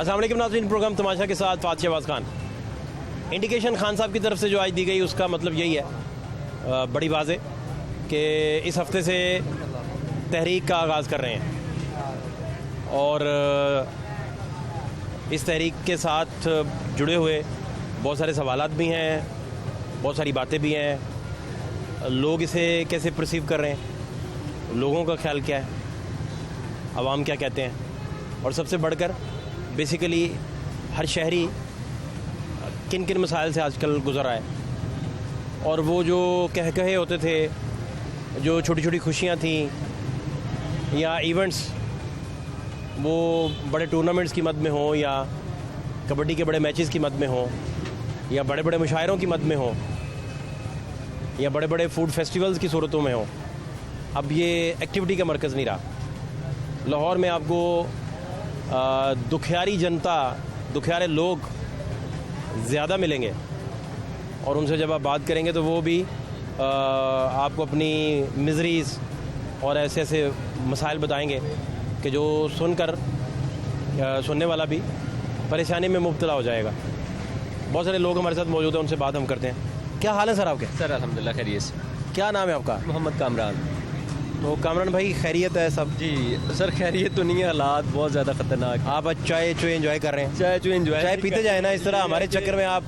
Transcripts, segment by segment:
अस्सलाम वालेकुम नाज़रीन, प्रोग्राम तमाशा के साथ फातिह शहबाज खान। इंडिकेशन खान साहब की तरफ से जो आज दी गई उसका मतलब यही है, बड़ी बात है कि इस हफ़्ते से तहरीक का आगाज़ कर रहे हैं और इस तहरीक के साथ जुड़े हुए बहुत सारे सवालात भी हैं, बहुत सारी बातें भी हैं। लोग इसे कैसे परसीव कर रहे हैं, लोगों का ख्याल क्या है, आवाम क्या कहते हैं, और सबसे बढ़कर बेसिकली हर शहरी किन किन मसाइल से आजकल गुज़र रहा है। और वो जो कहे होते थे, जो छोटी छोटी खुशियाँ थी या इवेंट्स, वो बड़े टूर्नामेंट्स की मद में हो या कबड्डी के बड़े मैचेस की मद में हो या बड़े बड़े मुशायरों की मद में हो या बड़े बड़े फूड फेस्टिवल्स की सूरतों में हो, अब ये एक्टिविटी का मरकज़ नहीं रहा। लाहौर में आपको दुखियारी जनता, दुखियारे लोग ज़्यादा मिलेंगे और उनसे जब आप बात करेंगे तो वो भी आपको अपनी मिज़रीज़ और ऐसे ऐसे मसाइल बताएंगे कि जो सुनने वाला भी परेशानी में मुब्तला हो जाएगा। बहुत सारे लोग हमारे साथ मौजूद हैं, उनसे बात हम करते हैं। क्या हाल है सर आपके? सर अल्हम्दुलिल्लाह खैरियत से। क्या नाम है आपका? मोहम्मद कामरान। तो कामरान भाई, खैरियत है सब? जी सर खैरियत तो नहीं है, हालात बहुत ज़्यादा ख़तरनाक। आप चाय चुए एंजॉय कर रहे हैं? चाय जो एंजॉय, चाय पीते जाए ना, इस तरह हमारे चक्कर में आप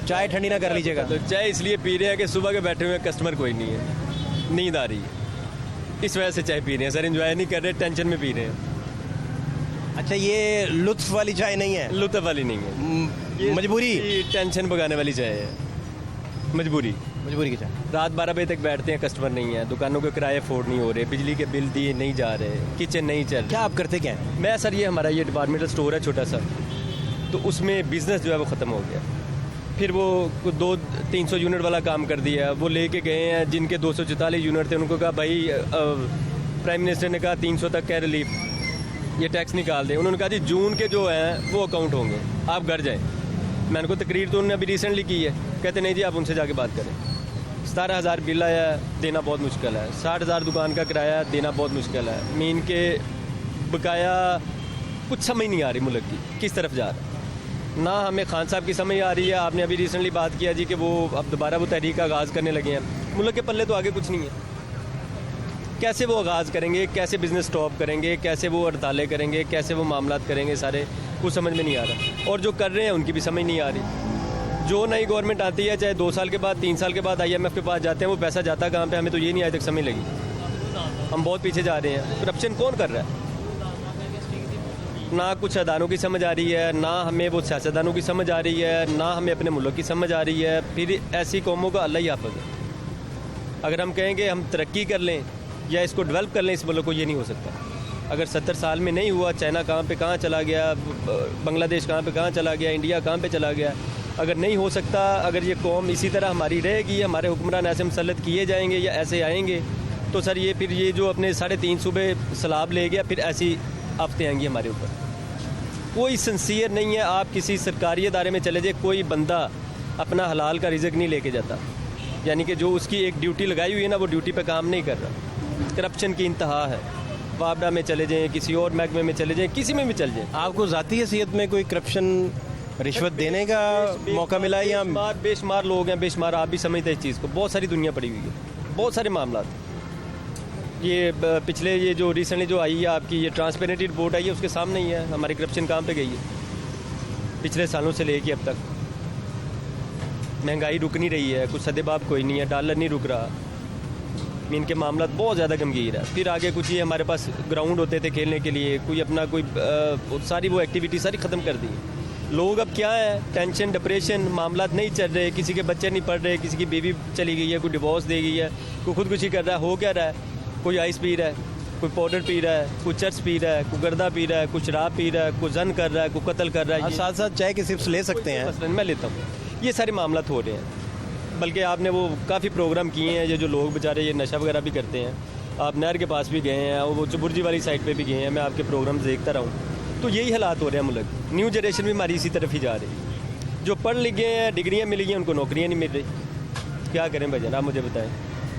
चाय ठंडी ना कर लीजिएगा। तो चाय इसलिए पी रहे हैं कि सुबह के बैठे हुए कस्टमर कोई नहीं है, नींद आ रही है, इस वजह से चाय पी रहे हैं सर। एंजॉय नहीं कर रहे, टेंशन में पी रहे हैं। अच्छा, ये लुत्फ वाली चाय नहीं है? लुत्फ वाली नहीं है, ये मजबूरी, टेंशन भगाने वाली चाय है। मजबूरी मजबूरी की चाय। रात 12 बजे तक बैठते हैं, कस्टमर नहीं है, दुकानों के किराए अफोर्ड नहीं हो रहे, बिजली के बिल दिए नहीं जा रहे, किचन नहीं चल रहा। क्या आप करते क्या हैं? मैं सर, ये हमारा ये डिपार्टमेंटल स्टोर है छोटा सा, तो उसमें बिज़नेस जो है वो ख़त्म हो गया। फिर वो 200-300 यूनिट वाला काम कर दिया। वो लेके गए हैं जिनके 244 यूनिट थे, उनको कहा भाई प्राइम मिनिस्टर ने कहा 300 तक का रिलीफ, ये टैक्स निकाल दें। उन्होंने कहा जी जून के जो हैं वो अकाउंट होंगे, आप घर जाएँ। मैंने को तकरीर तो उन्होंने अभी रिसेंटली की है, कहते नहीं जी आप उनसे जाके बात करें। 17,000 बिल आया, देना बहुत मुश्किल है। 60,000 दुकान का किराया देना बहुत मुश्किल है। मीन के बकाया कुछ समझ नहीं आ रही मुल्क की किस तरफ जा रहा है। ना हमें खान साहब की समझ आ रही है। आपने अभी रिसेंटली बात किया जी कि वो अब दोबारा वो तहरीक का आगाज़ करने लगे हैं। मुल्क के पल्ले तो आगे कुछ नहीं है। कैसे वो आगाज़ करेंगे, कैसे बिज़नेस स्टॉप करेंगे, कैसे वो हड़तालें करेंगे, कैसे वो मामलात करेंगे, सारे कुछ समझ में नहीं आ रहा। और जो कर रहे हैं उनकी भी समझ नहीं आ रही। जो नई गवर्नमेंट आती है, चाहे 2 साल के बाद 3 साल के बाद IMF के पास जाते हैं, वो पैसा जाता कहाँ पे, हमें तो ये नहीं आज तक समझ लगी। हम बहुत पीछे जा रहे हैं। करप्शन कौन कर रहा है? ना कुछ अदानों की समझ आ रही है, ना हमें वो सियासतदानों की समझ आ रही है, ना हमें अपने मुल्क की समझ आ रही है। फिर ऐसी कौमों का अल्लाह ही हाफ़िज़ है। अगर हम कहेंगे हम तरक्की कर लें या इसको डेवलप कर लें इस मुल्क को, ये नहीं हो सकता। अगर 70 साल में नहीं हुआ, चाइना कहाँ पे कहाँ चला गया, बांग्लादेश कहाँ पे कहाँ चला गया, इंडिया कहाँ पे चला गया, अगर नहीं हो सकता, अगर ये कौम इसी तरह हमारी रहेगी, हमारे हुक्मरान ऐसे मुसल्लत किए जाएंगे या ऐसे आएंगे, तो सर ये फिर ये जो अपने 3.5 सूबे सलाब ले गया, फिर ऐसी आफतें आएंगी हमारे ऊपर। कोई सिंसियर नहीं है। आप किसी सरकारी अदारे में चले जाए, कोई बंदा अपना हलाल का रिज़्क नहीं लेके जाता, यानी कि जो उसकी एक ड्यूटी लगाई हुई है ना, वो ड्यूटी पे काम नहीं कर रहा। करप्शन की इंतहा है। वापडा में चले जाएँ, किसी और महकमे में चले जाएँ, किसी में भी चले जाएँ। आपको ज़ाती हैसियत में कोई करप्शन, रिश्वत देने का मौका मिला या? बेशुमार लोग हैं, बेशुमार। आप भी समझते हैं इस चीज़ को। बहुत सारी दुनिया पड़ी हुई है, बहुत सारे मामला। ये पिछले ये जो रिसेंटली जो आई है आपकी ये ट्रांसपेरेंट रिपोर्ट आई है, उसके सामने ही है हमारी करप्शन कहाँ पे गई है पिछले सालों से लेके अब तक। महंगाई रुक नहीं रही है, कुछ सदेबाब कोई नहीं है, डॉलर नहीं रुक रहा। इनके मामला बहुत ज़्यादा गंभीर है। फिर आगे कुछ ये हमारे पास ग्राउंड होते थे खेलने के लिए, कोई अपना कोई सारी वो एक्टिविटी सारी ख़त्म कर दी। लोग अब क्या है, टेंशन, डिप्रेशन, मामला नहीं चल रहे, किसी के बच्चे नहीं पढ़ रहे, किसी की बीवी चली गई है, कोई डिवोर्स दे गई है, कोई खुदकुशी कर रहा है। हो क्या रहा है? कोई आइस पी रहा है, कोई पाउडर पी रहा है, कोई चर्च पी रहा है, कोई गर्दा पी रहा है, कोई शराब पी रहा है, कोई जन कर रहा है, कोई कत्ल कर रहा है। साथ साथ चाय के सिप्स ले सकते हैं? मसलन मैं लेता हूँ। ये सारे मामला हो रहे हैं। बल्कि आपने वो काफ़ी प्रोग्राम किए हैं, ये जो लोग बेचारे ये नशा वगैरह भी करते हैं। आप नहर के पास भी गए हैं, वो चुबुर्जी वाली साइड पे भी गए हैं, मैं आपके प्रोग्राम देखता रहा हूँ। तो यही हालात हो रहे हैं मुल्क। न्यू जनरेशन भी हमारी इसी तरफ ही जा रही है। जो पढ़ लिख गए हैं, डिग्रियाँ मिली हैं, उनको नौकरियाँ नहीं मिल रही। क्या करें भजन, आप मुझे बताएं।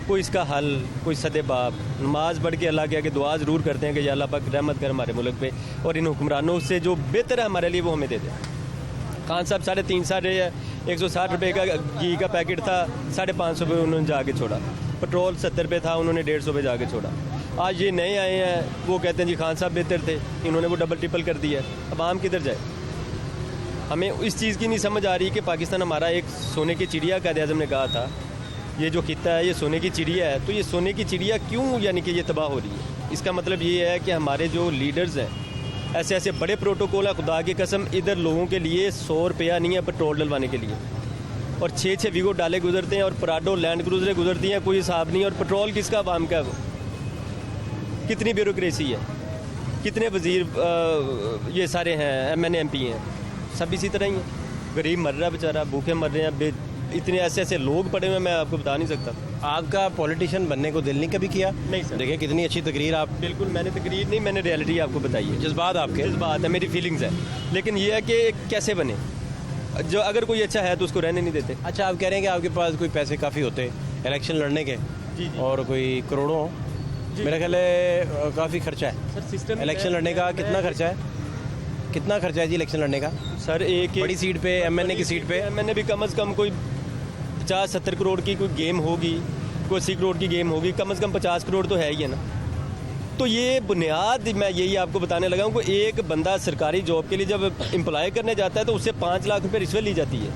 कोई इसका हल, कोई सदे बाप, नमाज पढ़ के अल्लाह के आगे दुआ ज़रूर करते हैं कि या अल्लाह पाक रहमत कर हमारे मुल्क पे, और इन हुक्मरानों से जो बेहतर है हमारे लिए वो हमें दे दें। खान साहब 3.5 साल रहे हैं, 160 रुपये का घी का पैकेट था, 550 रुपये उन्होंने जाके छोड़ा। पेट्रोल 70 रुपये था, उन्होंने 150 रुपये जाके छोड़ा। आज ये नए आए हैं, वो कहते हैं जी खान साहब बेहतर थे, इन्होंने वो डबल ट्रिपल कर दिया। अब आम किधर जाए? हमें इस चीज़ की नहीं समझ आ रही कि पाकिस्तान हमारा एक सोने की चिड़िया, कायद-ए-आज़म ने कहा था, ये जो खित्ता है ये सोने की चिड़िया है, तो ये सोने की चिड़िया क्यों यानी कि ये तबाह हो रही है? इसका मतलब ये है कि हमारे जो लीडर्स हैं, ऐसे ऐसे बड़े प्रोटोकॉल है, खुदा की कसम इधर लोगों के लिए 100 रुपया नहीं है पेट्रोल डलवाने के लिए, और 6-6 वीगो डाले गुजरते हैं और पराडो लैंड क्रूजरें गुजरती हैं, कोई हिसाब नहीं। और पेट्रोल किसका, आवाम का? वो कितनी ब्यूरोक्रेसी है, कितने वजीर ये सारे हैं, MNA MP हैं, सब इसी तरह ही हैं। गरीब मर रहा है बेचारा, भूखे मर रहे हैं, इतने ऐसे ऐसे लोग पड़े हुए, मैं आपको बता नहीं सकता। आपका पॉलिटिशियन बनने को दिल नहीं कभी किया? नहीं सर। देखें कितनी अच्छी तकरीर आप। बिल्कुल, मैंने तकरीर नहीं, मैंने रियलिटी आपको बताई है। जज्बात आपके। जज्बात है, मेरी फीलिंग्स है, लेकिन ये है कि कैसे बने, जो अगर कोई अच्छा है तो उसको रहने नहीं देते। अच्छा, आप कह रहे हैं कि आपके पास कोई पैसे काफ़ी होते इलेक्शन लड़ने के, जी। और कोई करोड़ों, मेरा ख्याल है काफ़ी खर्चा है सर सिस्टम इलेक्शन लड़ने का। कितना खर्चा है, कितना खर्चा है जी इलेक्शन लड़ने का? सर एक बड़ी सीट पे, MNA की सीट पे MNA भी कम से कम कोई 50-70 करोड़ की कोई गेम होगी, कोई 80 करोड़ की गेम होगी, कम से कम 50 करोड़ तो है ही है ना। तो ये बुनियाद मैं यही आपको बताने लगा हूँ कि एक बंदा सरकारी जॉब के लिए जब एम्प्लॉय करने जाता है तो उससे 5 लाख रुपये रिश्वत ली जाती है,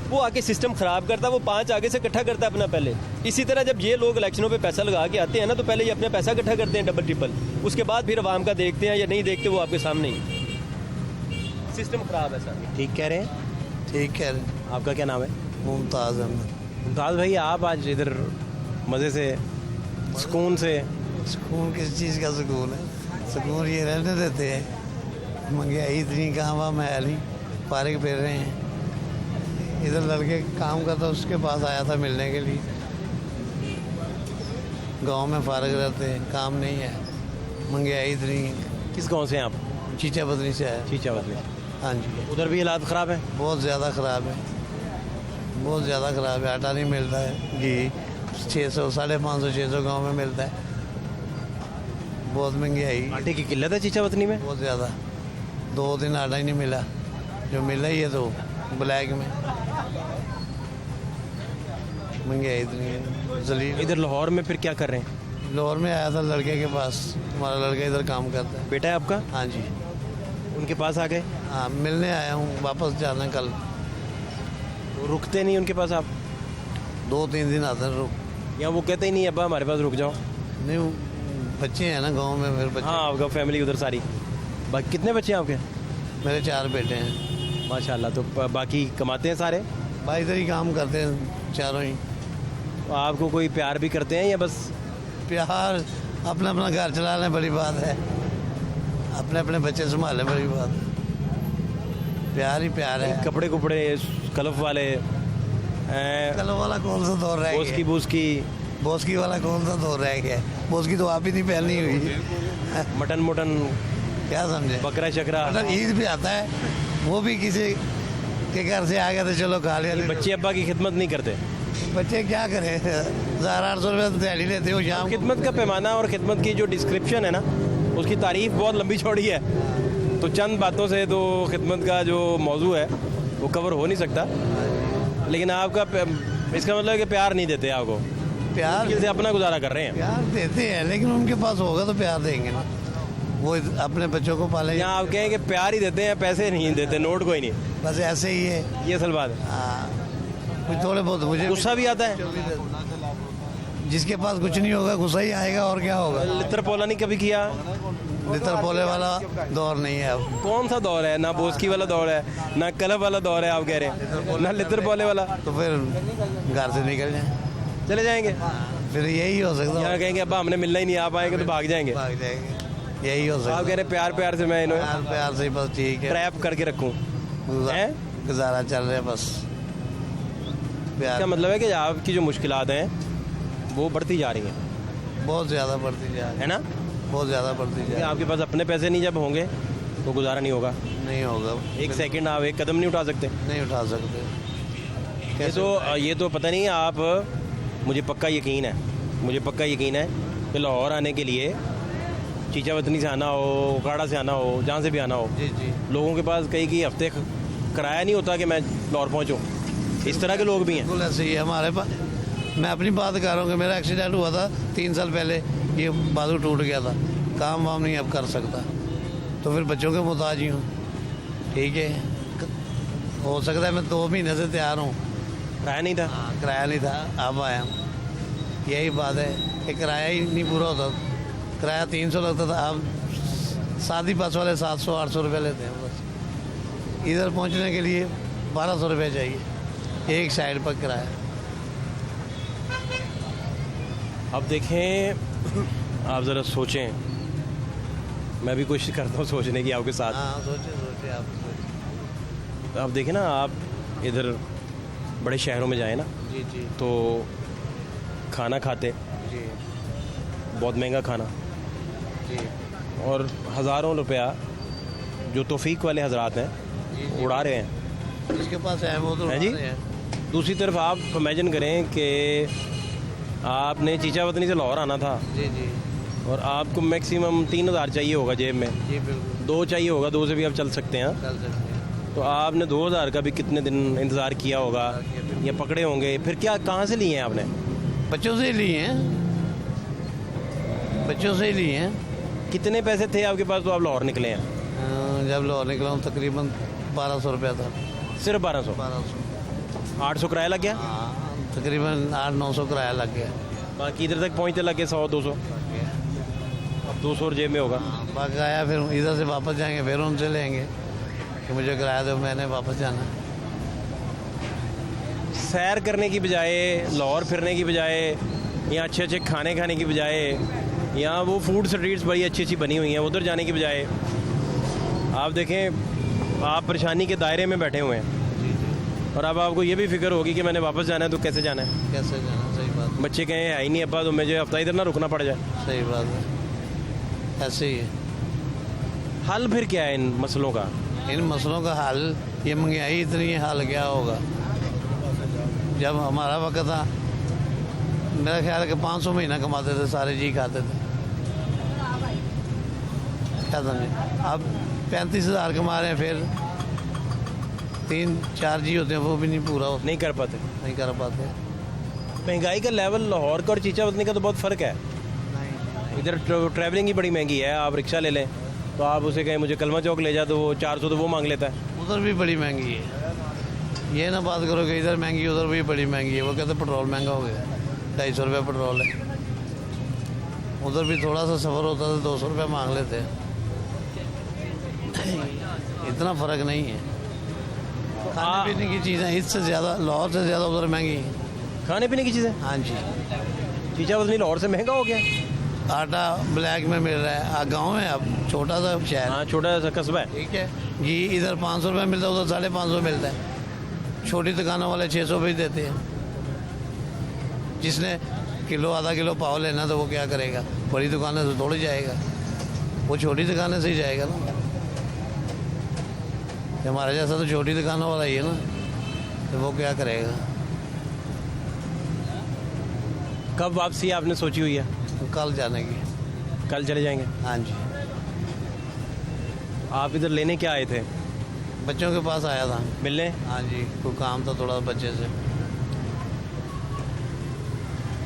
वो आके सिस्टम ख़राब करता है, वो 5 आगे से इकट्ठा करता है अपना पहले। इसी तरह जब ये लोग इलेक्शनों पे पैसा लगा के आते हैं ना, तो पहले ये अपना पैसा इकट्ठा करते हैं डबल ट्रिपल, उसके बाद फिर आवाम का देखते हैं या नहीं देखते, वो आपके सामने ही। सिस्टम ख़राब है सर। ठीक कह रहे हैं? ठीक कह रहे हैं। आपका क्या नाम है? मुमताज़ अहमद। मुमताज़ भाई, आप आज इधर मज़े से, सुकून से। सुकून किस चीज़ का सुकून है? सुकून ये रहने देते हैं, महंगाई इतनी कहाँ वहाँ महल ही पार्क फिर रहे हैं। इधर लड़के काम करता, उसके पास आया था मिलने के लिए। गांव में फारग रहते हैं, काम नहीं है, महंगाई इतनी। किस गांव से हैं आप? चीचा बदनी से आया। चीचावत में। हाँ जी। उधर भी हालात ख़राब हैं? बहुत ज़्यादा ख़राब है, बहुत ज़्यादा ख़राब है। आटा नहीं मिलता है, घी 600, 550, 600 गाँव में मिलता है। बहुत महंगाई, आटे की किल्लत है चीचावतनी में? बहुत ज़्यादा। 2 दिन आटा ही नहीं मिला, जो मिला ही है तो ब्लैक में। महंगाई इतनी है, जलील। इधर लाहौर में फिर क्या कर रहे हैं? लाहौर में आया था लड़के के पास, हमारा लड़का इधर काम करता है। बेटा है आपका? हाँ जी। उनके पास आ गए? हाँ, मिलने आया हूँ, वापस जाना है कल। तो रुकते नहीं उनके पास आप? 2-3 दिन आते हैं रुक। या वो कहते ही नहीं अब्बा हमारे पास रुक जाओ? नहीं, बच्चे हैं ना गांव में, मेरे बच्चे। हाँ, आपका फैमिली उधर सारी। बाकी कितने बच्चे हैं आपके? मेरे 4 बेटे हैं। माशाल्लाह। तो बाकी कमाते हैं सारे? भाई इधर ही काम करते हैं चारों ही। तो आपको कोई प्यार भी करते हैं या बस? प्यार, अपना अपना घर चला लें बड़ी बात है, अपने अपने बच्चे संभालें बड़ी बात है। प्यार ही प्यार है। कपड़े कुपड़े कलफ वाले, कल वाला कौन सा दौर रह बोस की गया? बोस्की वाला कौन सा दौर रह गया? बोस्की तो आप ही नहीं पहननी हुई। मटन मुटन, क्या समझे? बकरा शकरा। मतलब ईद भी आता है, वो भी किसी के घर से आ गया तो चलो खा लिया। बच्चे अब्बा की खिदमत नहीं करते? बच्चे क्या करें, 1800 रुपये दिहाड़ी लेते हो शाम। खिदमत का पैमाना और खिदमत की जो डिस्क्रिप्शन है ना, उसकी तारीफ बहुत लंबी चौड़ी है, तो चंद बातों से तो खिदमत का जो मौजू है वो कवर हो नहीं सकता। लेकिन आपका इसका मतलब है कि प्यार नहीं देते आपको? प्यार मुश्किल से अपना गुजारा कर रहे हैं। प्यार देते हैं, लेकिन उनके पास होगा तो प्यार देंगे ना, वो अपने बच्चों को पाले। यहाँ आप कहें कि प्यार ही देते हैं, पैसे नहीं देते, नोट कोई नहीं। बस ऐसे ही है, ये असल बात है। हाँ, कुछ थोड़े बहुत मुझे गुस्सा भी आता है? जिसके पास कुछ नहीं होगा गुस्सा ही आएगा, और क्या होगा। लितर पोला नहीं कभी किया? लितर पोले वाला दौर नहीं है अब। कौन सा दौर है? ना बोस्की वाला दौर है, ना कलब वाला दौर है आप कह रहे हैं, ना लितर पोले वाला। तो फिर घर से निकल जाए, चले जाएंगे? फिर यही हो सकता यहाँ है। कहेंगे अब्बा हमने मिलना ही नहीं, आप आएंगे तो भाग जाएंगे। भाग जाएंगे, यही हो सकता आप है। कह रहे प्यार प्यार से मैं इन्हें प्यार प्यार से बस ठीक है, ट्रैप करके रखूं? हैं? गुजारा चल रहा है बस। प्यार क्या मतलब है कि आपकी जो मुश्किलात हैं वो बढ़ती जा रही हैं, बहुत ज़्यादा बढ़ती जा रही है ना? बहुत ज़्यादा बढ़ती जा कि रही आपके पास अपने पैसे नहीं जब होंगे तो गुजारा नहीं होगा। नहीं होगा, एक सेकंड आप एक कदम नहीं उठा सकते। नहीं उठा सकते। ये तो पता नहीं, आप मुझे पक्का यकीन है मुझे पक्का यकीन है कि लाहौर आने के लिए चीचा वतनी से आना हो, उकाड़ा से आना हो, जहाँ से भी आना हो, जी जी लोगों के पास कई हफ्ते किराया नहीं होता कि मैं लाहौर पहुँचूँ। इस तरह के लोग भी हैं। बिल्कुल ऐसे ही है हमारे पास। मैं अपनी बात कर रहा हूँ कि मेरा एक्सीडेंट हुआ था 3 साल पहले, ये बाजू टूट गया था, काम वाम नहीं अब कर सकता, तो फिर बच्चों के मुताज ही हूँ। ठीक है, हो सकता है मैं 2 महीने से तैयार हूँ। किराया नहीं था। किराया नहीं था, अब आया हूँ। यही बात है कि किराया ही नहीं पूरा होता। किराया 300 लगता था, अब सादी बस वाले 700-800 रुपये लेते हैं बस। इधर पहुँचने के लिए 1200 रुपये चाहिए एक साइड पर किराया। अब देखें, आप ज़रा सोचें, मैं भी कोशिश करता हूँ सोचने की आपके साथ। हाँ सोचिए आप सोचिए। आप देखें ना, आप इधर बड़े शहरों में जाएं ना, जी जी तो खाना खाते, जी बहुत महंगा खाना, जी और हज़ारों रुपया जो तौफीक वाले हजरात हैं जी उड़ा रहे हैं। जिसके पास है वो तो है जी। उड़ा रहे हैं। दूसरी तरफ आप इमेजिन करें कि आपने चीचा वतनी से लाहौर आना था जी जी और आपको मैक्सिमम 3000 चाहिए होगा जेब में, जी बिल्कुल 2 चाहिए होगा, 2 से भी आप चल सकते हैं। चल सकते हैं। तो आपने 2000 का भी कितने दिन इंतज़ार किया होगा या पकड़े होंगे, फिर क्या कहाँ से लिए हैं आपने? बच्चों से ही लिए हैं, बच्चों से ही लिए हैं। कितने पैसे थे आपके पास तो आप लाहौर निकले हैं? जब लाहौर निकला हूँ तकरीबन 1200 रुपया था। सिर्फ 1200? 1200 800 किराया लग गया, हाँ, तकरीबन 800-900 किराया लग गया। बाकी इधर तक पहुँचते लग गए 100-200। अब 200 जेब में होगा। बाकी आया, फिर इधर से वापस जाएंगे, फिर उनसे लेंगे कि मुझे किराया दो, मैंने वापस जाना है। सैर करने की बजाय, लाहौर फिरने की बजाय, यहाँ अच्छे अच्छे खाने खाने की बजाय, यहाँ वो फूड स्ट्रीट्स बड़ी अच्छी अच्छी बनी हुई हैं, उधर जाने की बजाय आप देखें आप परेशानी के दायरे में बैठे हुए हैं। और अब आपको ये भी फिक्र होगी कि मैंने वापस जाना है तो कैसे जाना है। कैसे जाना, सही बात बच्चे कहें है ही नहीं अब्बा, तो मुझे हफ्ता इधर ना रुकना पड़ जाए। सही बात है, ऐसे ही है। हल फिर क्या है इन मसलों का? इन मसलों का हल, ये महंगाई इतनी है, हल क्या होगा? जब हमारा वक्त था, मेरा ख्याल है कि 500 महीना कमाते थे, सारे जी खाते थे। क्या समझे? अब 35,000 कमा रहे हैं, फिर 3-4 जी होते हैं, वो भी नहीं पूरा होता, नहीं कर पाते। नहीं कर पाते। महंगाई का लेवल लाहौर का और चीचा वतनी का तो बहुत फ़र्क है। इधर ट्रैवलिंग ही बड़ी महंगी है। आप रिक्शा ले लें तो आप उसे कहें मुझे कलमा चौक ले जा, तो वो 400 तो वो मांग लेता है। उधर भी बड़ी महंगी है। ये ना बात करो कि इधर महंगी उधर भी बड़ी महंगी है। वो कहते हैं पेट्रोल महंगा हो गया, 250 रुपये पेट्रोल है। उधर भी थोड़ा सा सफ़र होता है तो 200 रुपये मांग लेते हैं। इतना फ़र्क नहीं है। खाने पीने की चीज़ें इससे ज़्यादा, लाहौर से ज़्यादा उधर महंगी हैं। खाने पीने की चीज़ें हाँ जी, चीचा वतनी लाहौर से महंगा हो गया। आटा ब्लैक में मिल रहा है। गांव में अब छोटा सा शहर, हाँ, छोटा सा कस्बा है। ठीक है। घी इधर 500 रुपये मिलता है, उधर 550 मिलता है। छोटी दुकानों वाले 600 भी देते हैं। जिसने किलो आधा किलो पाव लेना तो वो क्या करेगा? बड़ी दुकानें से थोड़ी जाएगा, वो छोटी दुकानें से ही जाएगा ना। हमारे जैसा तो छोटी दुकानों वाला ही है ना, तो वो क्या करेगा? कब वापसी आपने सोची हुई है? तो कल जाने की। कल चले जाएंगे। हाँ जी, आप इधर लेने क्या आए थे? बच्चों के पास आया था। मिलने? हाँ जी, कोई काम था थोड़ा बच्चे से।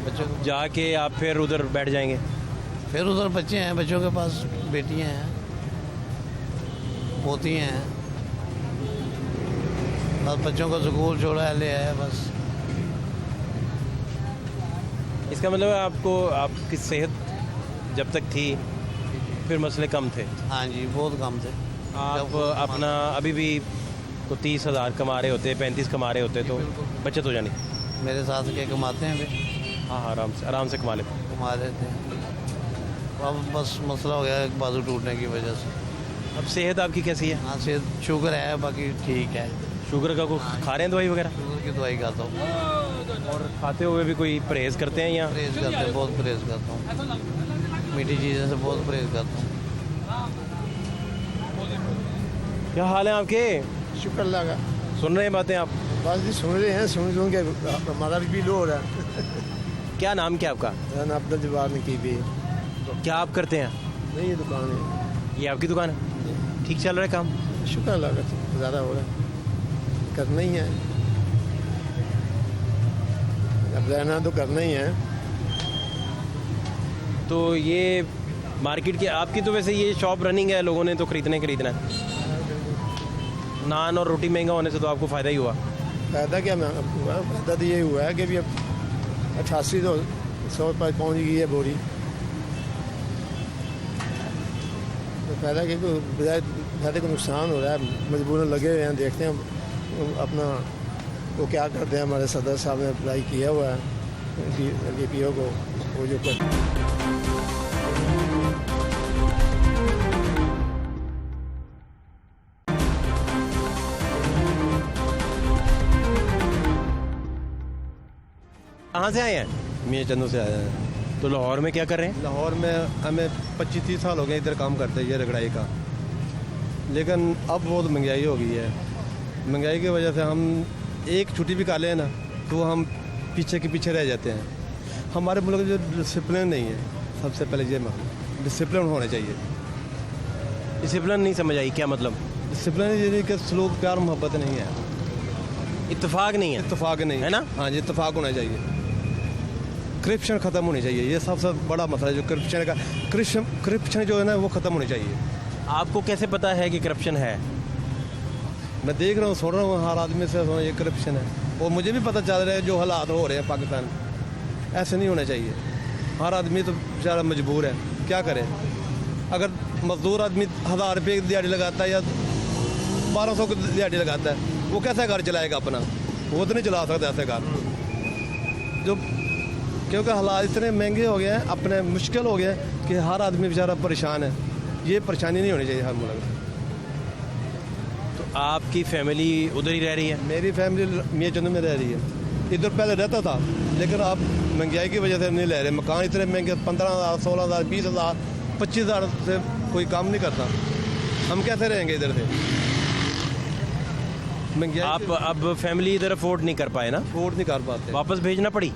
बच्चों को जाके आप फिर उधर बैठ जाएंगे? फिर उधर बच्चे हैं, बच्चों के पास बेटियां हैं, पोती हैं, बस बच्चों को स्कूल छोड़ा है, ले आया बस। इसका मतलब है आपको, आपकी सेहत जब तक थी फिर मसले कम थे। हाँ जी, बहुत कम थे। आप अपना अभी भी तो 30,000 कमा रहे होते, 35 कमा रहे होते तो बचत हो जानी। मेरे साथ के कमाते हैं भी, हाँ, आराम से कमा लेते। कमा लेते हैं। अब बस मसला हो गया है बाजू टूटने की वजह से। अब सेहत आपकी कैसी है? हाँ, से शुगर है, बाकी ठीक है। शुगर का कोई खा रहे हैं दवाई वगैरह? शुगर की दवाई खाता हूँ। और खाते हुए भी कोई परहेज़ करते हैं या? परहेज़ करते हैं, बहुत परहेज़ करता हूँ। मीठी चीज़ों से बहुत परहेज़ करता हूँ। क्या हाल है आपके? शुक्र अल्लाह का। सुन रहे हैं बातें आप? बस भी सुन रहे हैं, सुन के हमारा भी लो हो रहा है। क्या नाम क्या आपका? मेरा नाम अब्दुल जब्बार नकीबी। तो क्या आप करते हैं? नहीं, ये दुकान है। ये आपकी दुकान है? ठीक चल रहा है काम? शुक्र अल्लाह का, ज़्यादा हो रहा है, करना ही है, अब रहना तो करना ही है। तो ये मार्केट की आपकी तो वैसे ये शॉप रनिंग है, लोगों ने तो खरीदना है। नान और रोटी महंगा होने से तो आपको फ़ायदा ही हुआ। फ़ायदा क्या हुआ? फ़ायदा तो ये हुआ है कि अभी अब 88-100 पर पहुँच गई है बोरी। तो फ़ायदा क्या, बजाय फ़ायदे को नुकसान हो रहा है, मजबूरन लगे हुए हैं। देखते हैं अपना वो क्या करते हैं। हमारे सदर साहब ने अप्लाई किया हुआ है DPO को, वो जो कहाँ से आए हैं? मियाँ चंदू से आया है। तो लाहौर में क्या कर रहे हैं? लाहौर में हमें 25-30 साल हो गए इधर काम करते हैं, ये रगड़ाई का। लेकिन अब बहुत महंगाई हो गई है। महंगाई की वजह से हम एक छुट्टी भी कर लें ना तो हम पीछे के पीछे रह जाते हैं। हमारे मुल्क में जो डिसिप्लिन नहीं है, सबसे पहले ये डिसिप्लिन होना चाहिए। डिसिप्लिन नहीं समझ आई, क्या मतलब? डिसिप्लिन ये नहीं कि सलूक प्यार मोहब्बत नहीं है, इत्तेफाक नहीं है, इत्तेफाक नहीं है ना? हाँ जी, इत्तेफाक होना चाहिए। करप्शन ख़त्म होनी चाहिए, ये सबसे बड़ा मसला है। जो करप्शन का करप्शन जो है ना वो ख़त्म होनी चाहिए। आपको कैसे पता है कि करप्शन है? मैं देख रहा हूँ, सुन रहा हूँ, हर आदमी से सुन, ये करप्शन है। और मुझे भी पता चल रहा है जो हालात हो रहे हैं पाकिस्तान, ऐसे नहीं होना चाहिए। हर आदमी तो बेचारा मजबूर है, क्या करे। अगर मजदूर आदमी 1000 रुपये की दिहाड़ी लगाता है या 1200 की दिहाड़ी लगाता है, वो कैसे घर चलाएगा अपना? वो तो नहीं चला सकता ऐसे घर। जो क्योंकि हालात इतने महंगे हो गए हैं, अपने मुश्किल हो गया है कि हर आदमी बेचारा परेशान है। ये परेशानी नहीं होनी चाहिए हर मुल्क में। तो आपकी फैमिली उधर ही रह रही है? मेरी फैमिली मियाँ चंदू में रह रही है। इधर पहले रहता था, लेकिन अब महंगाई की वजह से नहीं रह रहे। मकान इतने महंगे, 15,000, 16,000, 20,000, 25,000 से कोई काम नहीं करता। हम कैसे रहेंगे इधर से? महंगाई आप अब फैमिली इधर अफोर्ड नहीं कर पाए ना? अफोर्ड नहीं कर पाते, वापस भेजना पड़ी,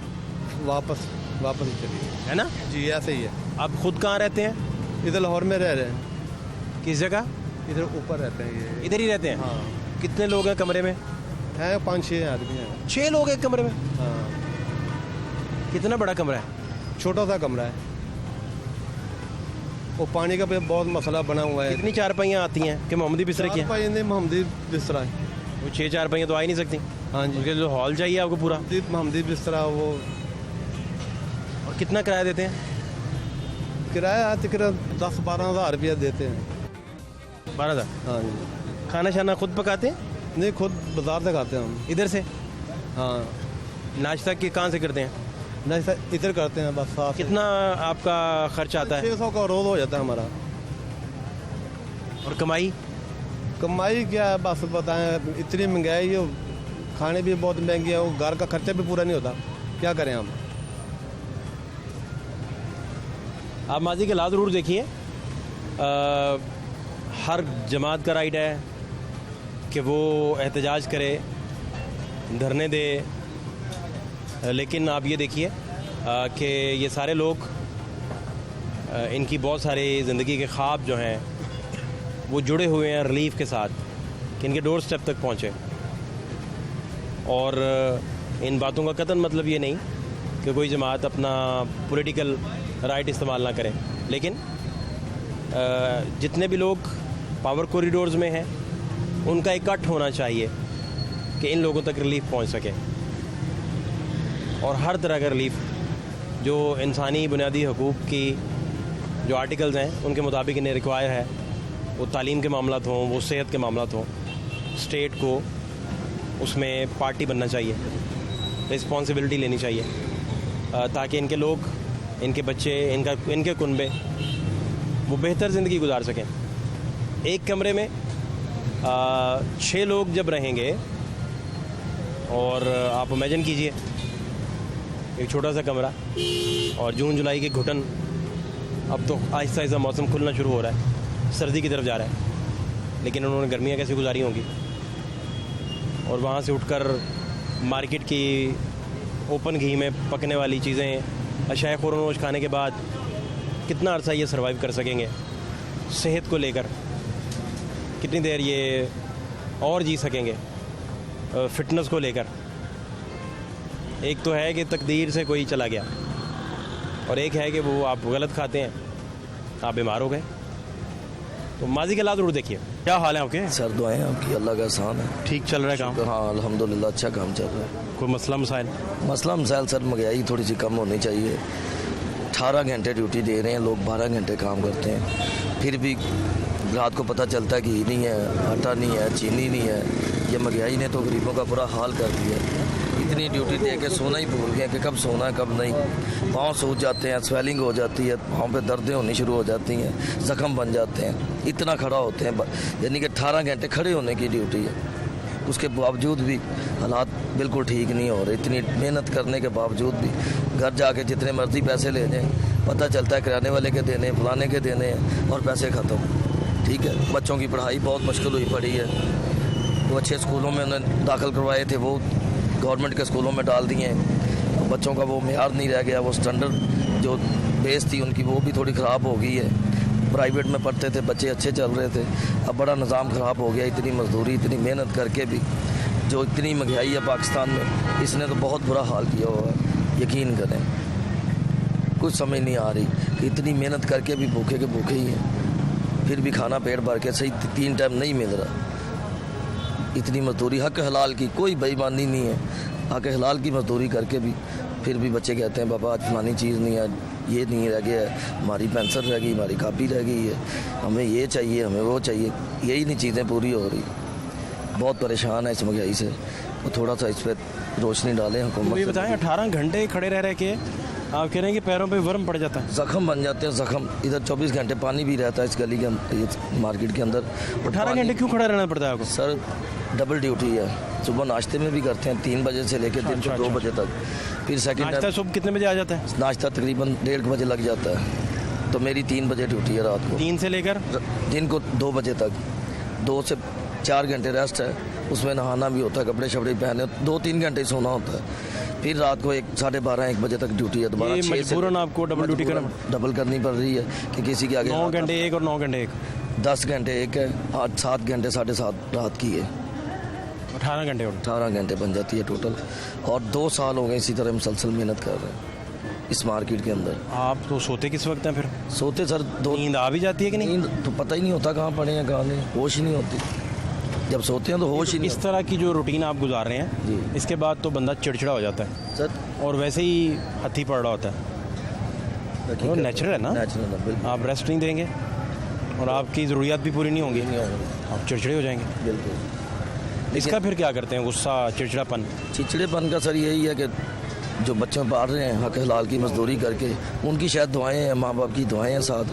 वापस ही चलिए। है ना? जी ऐसे ही है। आप खुद कहाँ रहते हैं? इधर लाहौर में रह रहे हैं। किस जगह? इधर ऊपर रहते हैं ये। इधर ही रहते हैं? हाँ, कितने लोग हैं कमरे में? हैं 5-6 आदमी हैं। 6 लोग हैं कमरे में? हाँ, कितना बड़ा कमरा है? छोटा सा कमरा है। वो पानी का भी बहुत मसला बना हुआ है। कितनी चारपाइयाँ आती हैं कि मोहम्मदी बिस्तरे की हैं? चारपाई मोहम्मदी बिस्तरा है। वो 6 चारपाइयाँ तो आ ही नहीं सकती। हाँ जी, उनके लिए हॉल चाहिए आपको पूरा। मोहम्मदी बिस्तरा। वो और कितना किराया देते हैं? किराया तकरीबन 10-12 हज़ार रुपया देते हैं। 12,000? हाँ जी। खाना शाना खुद पकाते हैं? नहीं, खुद बाजार से खाते हैं हम। इधर से? हाँ, नाश्ता की कहाँ से करते हैं? नहीं सर, इधर करते हैं बस। साथ कितना आपका खर्च आता है? 600 का रोज़ हो जाता है हमारा। और कमाई? कमाई क्या है, बस बताएं, इतनी महंगाई है, खाने भी बहुत महंगे है, वो घर का खर्चा भी पूरा नहीं होता, क्या करें हम। आप माजी के हालात ज़रूर देखिए। हर जमात का राइट है कि वो एहतजाज करे, धरने दे, लेकिन आप ये देखिए कि ये सारे लोग, इनकी बहुत सारी ज़िंदगी के ख्वाब जो हैं वो जुड़े हुए हैं रिलीफ के साथ कि इनके डोर स्टेप तक पहुँचे। और इन बातों का कतन मतलब ये नहीं कि कोई जमात अपना पॉलिटिकल राइट इस्तेमाल ना करें, लेकिन जितने भी लोग पावर कॉरिडोर्स में हैं उनका इकट्ठ होना चाहिए कि इन लोगों तक रिलीफ पहुंच सके। और हर तरह का रिलीफ जो इंसानी बुनियादी हकूक़ की जो आर्टिकल्स हैं उनके मुताबिक इन्हें रिक्वायर है, वो तालीम के मामलात हों, वो सेहत के मामलात हों, स्टेट को उसमें पार्टी बनना चाहिए, रिस्पॉन्सिबिलिटी लेनी चाहिए, ताकि इनके लोग, इनके बच्चे, इनके कुनबे वो बेहतर ज़िंदगी गुजार सकें। एक कमरे में 6 लोग जब रहेंगे, और आप इमेजिन कीजिए एक छोटा सा कमरा, और जून जुलाई की घुटन, अब तो आहिस्ता आहिस्ता मौसम खुलना शुरू हो रहा है, सर्दी की तरफ जा रहा है, लेकिन उन्होंने गर्मियाँ कैसे गुजारी होंगी। और वहाँ से उठकर मार्केट की ओपन घी में पकने वाली चीज़ें, अशाए खुरनोश खाने के बाद कितना अर्सा ये सर्वाइव कर सकेंगे, सेहत को लेकर कितनी देर ये और जी सकेंगे, फिटनेस को लेकर। एक तो है कि तकदीर से कोई चला गया, और एक है कि वो आप गलत खाते हैं, आप बीमार हो गए। तो माजी के हालात जरूर देखिए। क्या हाल है आपके? सर दुआएं आपकी, अल्लाह का एहसान है। ठीक चल रहा है काम? हाँ अल्हम्दुलिल्लाह अच्छा काम चल रहा है। कोई मसला मसाइल? मसला मसाइल सर महंगाई थोड़ी सी कम होनी चाहिए। 18 घंटे ड्यूटी दे रहे हैं लोग, 12 घंटे काम करते हैं, फिर भी रात को पता चलता है कि नहीं है, आटा नहीं है, चीनी नहीं है। ये महंगाई ने तो गरीबों का बुरा हाल कर दिया है। इतनी ड्यूटी दे के सोना ही भूल गए कि कब सोना है कब नहीं। पाँव सूज जाते हैं, स्वेलिंग हो जाती है, पाँव पे दर्दें होनी शुरू हो जाती हैं, ज़ख्म बन जाते हैं, इतना खड़ा होते हैं। यानी कि 18 घंटे खड़े होने की ड्यूटी है, उसके बावजूद भी हालात बिल्कुल ठीक नहीं हो रहे। इतनी मेहनत करने के बावजूद भी घर जाके जितने मर्जी पैसे ले जाएं, पता चलता है किराने वाले के देने, फलाने के देने हैं और पैसे ख़त्म। ठीक है, बच्चों की पढ़ाई बहुत मुश्किल हुई पड़ी है। वो अच्छे स्कूलों में उन्हें दाखिल करवाए थे, वो गवर्नमेंट के स्कूलों में डाल दिए हैं। बच्चों का वो मेयार नहीं रह गया, वो स्टैंडर्ड जो बेस थी उनकी वो भी थोड़ी ख़राब हो गई है। प्राइवेट में पढ़ते थे बच्चे, अच्छे चल रहे थे, अब बड़ा निज़ाम ख़राब हो गया। इतनी मजदूरी, इतनी मेहनत करके भी जो इतनी महंगाई है पाकिस्तान में, इसने तो बहुत बुरा हाल किया हुआ है। यकीन करें, कुछ समझ नहीं आ रही कि इतनी मेहनत करके भी भूखे के भूखे ही हैं, फिर भी खाना पेट भर के सही 3 टाइम नहीं मिल रहा। इतनी मजदूरी हक हलाल की, कोई बेईमानी नहीं है, हक हलाल की मजदूरी करके भी फिर भी बच्चे कहते हैं बाबा आज फलानी चीज़ नहीं है, ये नहीं रह गया है, हमारी पेंसिल रह गई, हमारी कापी रह गई है, हमें ये चाहिए, हमें वो चाहिए। यही नहीं चीज़ें पूरी हो रही। बहुत परेशान है इस महंगाई से, तो थोड़ा सा इस पर रोशनी डालें हुकूमत। ये बताएं, 18 घंटे खड़े रह के आप कह रहे हैं कि पैरों पे वर्म पड़ जाता है, ज़ख्म बन जाते हैं, ज़ख्म। इधर 24 घंटे पानी भी रहता है इस गली के अंदर, मार्केट के अंदर। 18 घंटे क्यों खड़ा रहना पड़ता है आपको? सर डबल ड्यूटी है, सुबह नाश्ते में भी करते हैं 3 बजे से लेकर दिन को 2 बजे तक, फिर सेकंड नाश्ता सुबह कितने बजे आ जाता है? नाश्ता तकरीबन 1:30 बजे लग जाता है, तो मेरी 3 बजे ड्यूटी है रात को, 3 से लेकर दिन को 2 बजे तक। 2 से 4 घंटे रेस्ट है, उसमें नहाना भी होता है, कपड़े शपड़े पहने, 2-3 घंटे सोना होता है, फिर रात को 12:30-1 बजे तक ड्यूटी है दोबारा। ये मजबूरन आपको डबल ड्यूटी डबल करनी पड़ रही है कि किसी के आगे 9 घंटे एक और 9 घंटे एक, 10 घंटे एक है, 7 घंटे 7:30 रात की है, 18 घंटे और 18 घंटे बन जाती है टोटल। और 2 साल हो गए इसी तरह मुसलसल मेहनत कर रहे हैं इस मार्केट के अंदर। आप तो सोते किस वक्त हैं फिर? सोते सर 2 नींद आ भी जाती है कि नहीं? नींद तो पता ही नहीं होता कहाँ पड़े हैं कहाँ नहीं, होश ही नहीं होती। जब सोते हैं तो होश ही नहीं इस तरह की जो रूटीन आप गुजार रहे जी। हैं, इसके बाद तो बंदा चिड़चिड़ा हो जाता है सर, और वैसे ही हथी पड़ रहा होता है। वो नेचुरल है ना, नेचुरल है बिल्कुल। आप रेस्ट नहीं देंगे और आपकी ज़रूरियात भी पूरी नहीं होंगी, नहीं होगा, आप चिड़चिड़े हो जाएंगे। बिल्कुल। इसका फिर क्या करते हैं? गुस्सा, चिड़चिड़ापन? चिड़चिड़ेपन का सर यही है कि जो बच्चों पाल रहे हैं हक हलाल की मजदूरी करके, उनकी शायद दुआएं हैं, माँ बाप की दुआएं हैं साथ,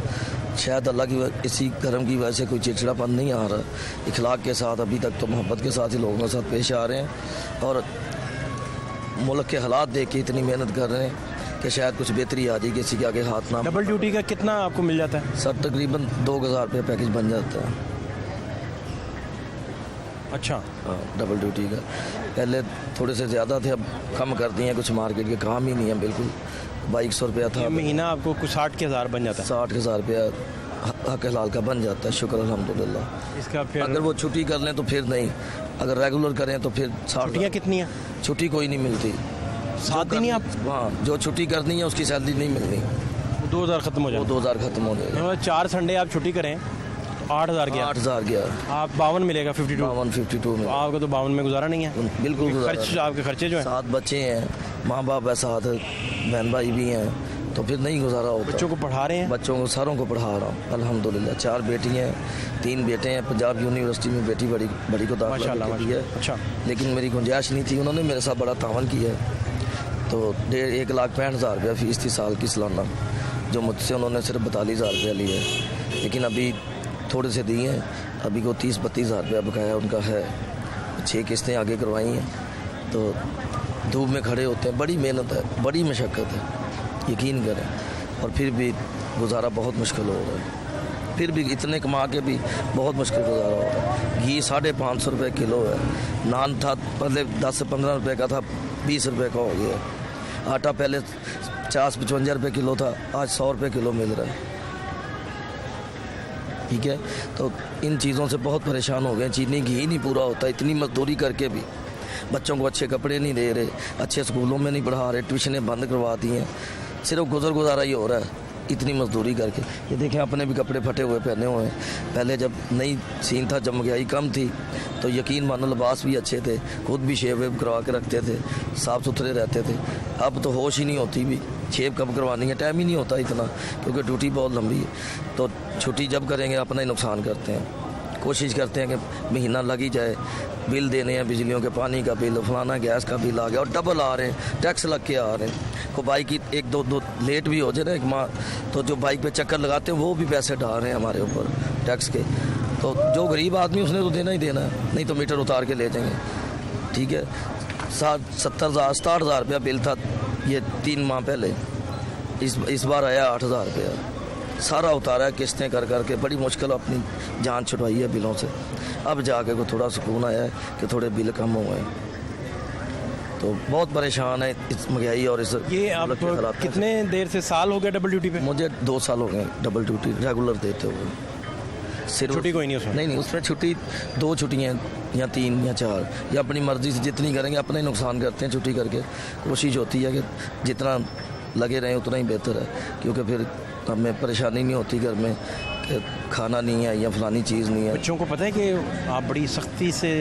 शायद अल्लाह की इसी करम की वजह से कोई चिड़चिड़ापन नहीं आ रहा। इखलाक के साथ अभी तक तो मोहब्बत के साथ ही लोगों के साथ पेश आ रहे हैं, और मुल्क के हालात देख के इतनी मेहनत कर रहे हैं कि शायद कुछ बेहतरी आ जाए, किसी के आगे हाथ ना। डबल ड्यूटी का कितना आपको मिल जाता है? सर तकरीबन 2000 रुपये पैकेज बन जाता है। अच्छा, हाँ डबल ड्यूटी का पहले थोड़े से ज़्यादा थे, अब कम कर दिए हैं, कुछ मार्केट के काम ही नहीं है बिल्कुल। 2200 रुपया था, ये महीना आपको कुछ 60 के हज़ार बन जाता है। 60,000 रुपया हक हलाल का बन जाता है, शुक्र अल्हम्दुलिल्लाह। इसका फिर अगर वो छुट्टी कर लें तो फिर नहीं, अगर रेगुलर करें तो फिर 60। छुट्टियाँ कितनी हैं? छुट्टी कोई नहीं मिलती, 7 दिन ही आप? हाँ जो छुट्टी करनी है उसकी सैलरी नहीं मिलनी, 2000 ख़त्म हो वो जाए। 2000 खत्म हो जाएगा। मतलब 4 संडे आप छुट्टी करें तो 8000 गया, 8000 गया, आप 52 मिलेगा, 52। 52 में आपको तो 52 में गुजारा नहीं है, बिल्कुल गुजारा खर्च, आपके खर्चे जो हैं। 7 बच्चे हैं, माँ बाप है साथ, बहन भाई भी हैं, तो फिर नहीं गुजारा होता। बच्चों को पढ़ा रहे हैं? बच्चों को सारों को पढ़ा रहा हूँ अल्हम्दुलिल्लाह। 4 बेटियाँ हैं, 3 बेटे हैं। पंजाब यूनिवर्सिटी में बेटी बड़ी को दाखिला माशाल्लाह, दी है। अच्छा। लेकिन मेरी गुंजाइश नहीं थी, उन्होंने मेरे साथ बड़ा तावन किया है, तो 1,65,000 रुपया फ़ीस थी साल की सालाना, जो मुझसे उन्होंने सिर्फ 42,000 रुपया लिया है। लेकिन अभी थोड़े से दिए हैं, अभी को 30-32,000 रुपया बकाया उनका है। 6 किस्तें आगे करवाई हैं, तो धूप में खड़े होते हैं, बड़ी मेहनत है, बड़ी मशक्क़त है, यकीन करें, और फिर भी गुजारा बहुत मुश्किल हो रहा है। फिर भी इतने कमा के भी बहुत मुश्किल गुजारा हो रहा है। घी 550 रुपये किलो है, नान था पहले 10 से 15 रुपये का था, 20 रुपये का हो गया। आटा पहले 50-55 रुपये किलो था, आज 100 रुपये किलो मिल रहा है। ठीक है, तो इन चीज़ों से बहुत परेशान हो गए। चीनी घी नहीं पूरा होता, इतनी मजदूरी करके भी बच्चों को अच्छे कपड़े नहीं दे रहे, अच्छे स्कूलों में नहीं पढ़ा रहे, ट्यूशनें बंद करवा दी हैं, सिर्फ गुजारा ही हो रहा है इतनी मजदूरी करके। ये देखें, अपने भी कपड़े फटे हुए पहने हुए हैं। पहले जब नई सीन था, जब महंगाई कम थी, तो यकीन मानो लिबास भी अच्छे थे, खुद भी शेव वेव करवा के रखते थे, साफ़ सुथरे रहते थे। अब तो होश ही नहीं होती भी शेव कब करवानी है, टाइम ही नहीं होता इतना, क्योंकि ड्यूटी बहुत लंबी है। तो छुट्टी जब करेंगे अपना ही नुकसान करते हैं। कोशिश करते हैं कि महीना लग ही जाए, बिल देने हैं, बिजलियों के, पानी का बिल, फलाना गैस का बिल आ गया, और डबल आ रहे हैं, टैक्स लग के आ रहे हैं। को बाइक की एक दो लेट भी हो जाए ना एक माह, तो जो बाइक पे चक्कर लगाते हैं वो भी पैसे डाल रहे हैं हमारे ऊपर टैक्स के। तो जो गरीब आदमी उसने तो देना ही देना है, नहीं तो मीटर उतार के ले जाएंगे। ठीक है, 70,000-60,000 रुपया बिल था ये 3 माह पहले, इस बार आया 8,000 रुपया। सारा उतारा है किस्तें कर करके, बड़ी मुश्किल अपनी जान छुड़वाई है बिलों से। अब जाके को थोड़ा सुकून आया है कि थोड़े बिल कम हुए हैं। तो बहुत परेशान है इस महंगाई और इस ये आप मुल्क के हालात से। कितने देर से साल हो गया डबल ड्यूटी पे? मुझे 2 साल हो गए डबल ड्यूटी रेगुलर देते हुए। सिर्फ छुट्टी कोई नहीं उसमें? नहीं, उसमें छुट्टी 2 छुट्टियाँ या 3 या 4, या अपनी मर्जी से जितनी करेंगे, अपना ही नुकसान करते हैं छुट्टी करके। कोशिश होती है कि जितना लगे रहें उतना ही बेहतर है, क्योंकि फिर हमें परेशानी नहीं होती घर में कि खाना नहीं है या फलानी चीज़ नहीं है। बच्चों को पता है कि आप बड़ी सख्ती से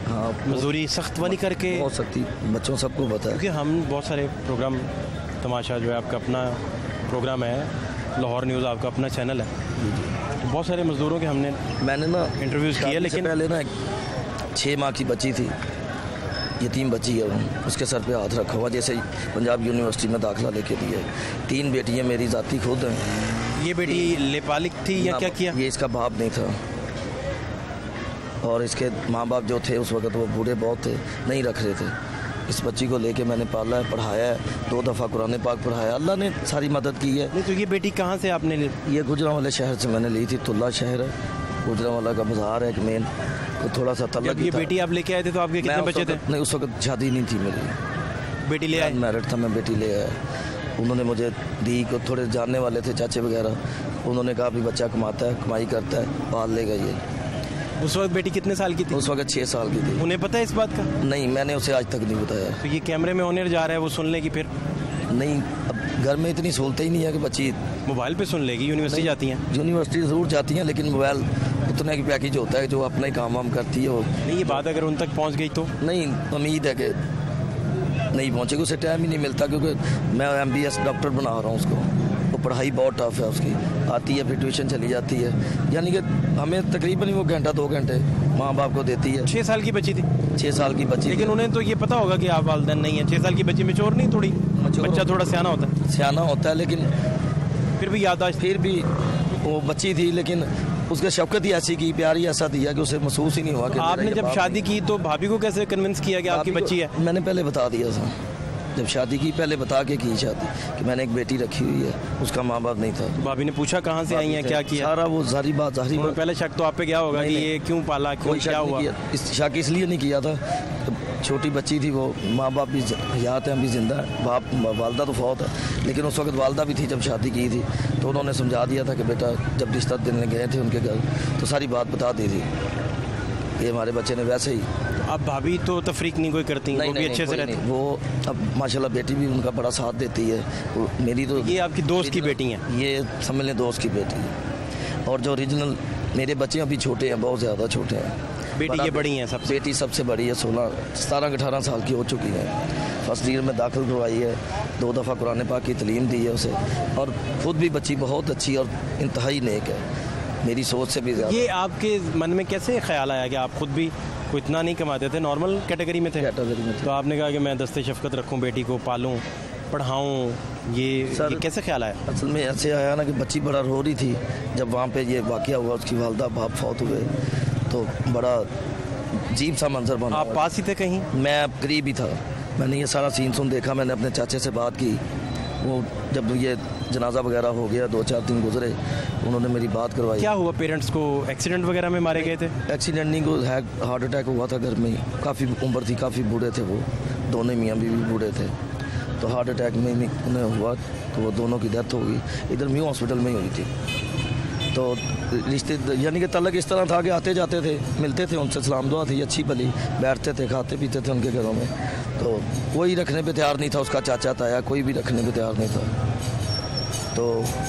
हाँ, मजदूरी सख्त वाली करके, बहुत सख्ती बच्चों सबको पता है। क्योंकि हम बहुत सारे प्रोग्राम, तमाशा जो है आपका अपना प्रोग्राम है, लाहौर न्यूज़ आपका अपना चैनल है, तो बहुत सारे मजदूरों के हमने मैंने ना इंटरव्यूज़ किए, लेकिन पहले ना 6 माह की बच्ची थी, यतीम बच्ची है वो, उसके सर पे हाथ रखा हुआ, जैसे पंजाब यूनिवर्सिटी में दाखिला लेके दिया। 3 बेटियाँ मेरी ज़ाती खुद हैं। ये बेटी लेपालिक थी या क्या किया? ये इसका बाप नहीं था, और इसके माँ बाप जो थे उस वक्त वो बूढ़े बहुत थे, नहीं रख रहे थे। इस बच्ची को लेके मैंने पाला है, पढ़ाया है, 2 दफ़ा कुरान पाक पढ़ाया, अल्लाह ने सारी मदद की है। नहीं तो ये बेटी कहाँ से आपने ली? ये गुजरांवाला शहर से मैंने ली थी, तुल्ला शहर है, गुजरांवाला का बाज़ार है एक मेन, तो थोड़ा सा तल्ला जब ये बेटी आप लेके आए थे तो आपके कितने बच्चे थे? नहीं, उस वक्त शादी नहीं थी मेरी, बेटी ले आए? मैरिड था मैं, बेटी ले आया। उन्होंने मुझे दी को, थोड़े जानने वाले थे चाचे वगैरह, उन्होंने कहा भी बच्चा कमाता है, कमाई करता है, पाल लेगा ये। उस वक्त बेटी कितने साल की थी? उस वक्त 6 साल की थी। उन्हें पता है इस बात का? नहीं, मैंने उसे आज तक नहीं बताया। तो ये कैमरे में होने जा रहा है, वो सुन लेगी फिर? नहीं, अब घर में इतनी सहूलतें ही नहीं है कि बच्ची मोबाइल पे सुन लेगी, यूनिवर्सिटी जाती हैं? यूनिवर्सिटी ज़रूर जाती हैं, लेकिन मोबाइल उतना की पैकेज होता है जो अपना ही काम वाम करती है वो। नहीं, ये बात अगर उन तक पहुंच गई तो? नहीं, उम्मीद है कि नहीं पहुँचेगी, उसे टाइम ही नहीं मिलता, क्योंकि मैं MBS डॉक्टर बना रहा हूँ उसको, वो पढ़ाई बहुत टफ है उसकी, आती है फिर ट्यूशन चली जाती है, यानी कि हमें तकरीबन वो घंटा 2 घंटे माँ बाप को देती है। 6 साल की बच्ची थी? 6 साल की बच्ची। लेकिन उन्हें तो ये पता होगा कि आप वालिदैन नहीं है। 6 साल की बच्ची मैच्योर नहीं, थोड़ी बच्चा थोड़ा सियाना होता है? सियाना होता है, लेकिन फिर भी याददाश्त? फिर भी वो बच्ची थी, लेकिन उसके शौकत ही ऐसी की, प्यार ही ऐसा दिया कि उसे महसूस ही नहीं हुआ कि आपने जब शादी की तो भाभी को कैसे कन्विंस किया कि आपकी बच्ची है? मैंने पहले बता दिया था, जब शादी की पहले बता के की शादी कि मैंने एक बेटी रखी हुई है, उसका माँ बाप नहीं था। भाभी ने पूछा कहाँ से आई हैं, क्या किया? सारा वो जारी बात पहले शक तो आप पे क्या होगा कि ये क्यों पाला, क्यों, क्या हुआ? इस शक इसलिए नहीं किया था, छोटी बच्ची थी वो, माँ बाप भी याद है, अभी जिंदा है, बाप वालदा तो फौत है, लेकिन उस वक्त वालदा भी थी जब शादी की थी, तो उन्होंने समझा दिया था कि बेटा, जब रिश्ता देने गए थे उनके घर तो सारी बात बता दी थी। ये हमारे बच्चे ने वैसे ही। अब भाभी तो तफरीक नहीं कोई करती, वो भी अच्छे से रहती? वो अब माशाल्लाह बेटी भी उनका बड़ा साथ देती है। मेरी तो ये आपकी दोस्त की बेटी हैं? ये समझ लें दोस्त की बेटी है। और जो ओरिजिनल मेरे बच्चे अभी छोटे हैं, बहुत ज़्यादा छोटे हैं। बेटी ये बड़ी हैं सबसे? बेटी सबसे बड़ी है, 17-18 साल की हो चुकी है, फर्स्ट ईयर में दाखिल करवाई है, 2 दफ़ा कुरान पाक की तालीम दी है उसे, और ख़ुद भी बच्ची बहुत अच्छी और इंतहाई नेक है, मेरी सोच से भी ज़्यादा। ये आपके मन में कैसे ख्याल आया कि आप खुद भी कोई इतना नहीं कमाते थे, नॉर्मल कैटेगरी में थे? कैटेगरी में थे। तो आपने कहा कि मैं दस्ते शफ़क़त रखूं, बेटी को पालूं, पढ़ाऊं, ये कैसे ख्याल आया? असल में ऐसे आया ना कि बच्ची बड़ा रो रही थी जब वहाँ पे ये वाक़या हुआ, उसकी वालदा बाप फौत हुए, तो बड़ा अजीब सा मंजर बना। आप पास ही थे कहीं? मैं करीब ही था, मैंने ये सारा सीन सुन देखा, मैंने अपने चाचे से बात की, वो जब ये जनाजा वगैरह हो गया, 2-4 दिन गुजरे, उन्होंने मेरी बात करवाई। क्या हुआ? पेरेंट्स को एक्सीडेंट वगैरह में मारे गए थे? एक्सीडेंट नहीं, को हार्ट अटैक हुआ था घर में ही, काफ़ी उम्र थी, काफ़ी बूढ़े थे वो, दोनों मियाँ बीवी बूढ़े थे, तो हार्ट अटैक में उन्हें हुआ, तो वो दोनों की डेथ हो गई। इधर म्यू हॉस्पिटल में ही हुई थी। तो रिश्ते यानी कि तलक इस तरह था कि आते जाते थे, मिलते थे, उनसे सलाम दुआ थी अच्छी भली, बैठते थे, खाते पीते थे उनके घरों में। तो कोई रखने पे तैयार नहीं था, उसका चाचा ताया कोई भी रखने पे तैयार नहीं था। तो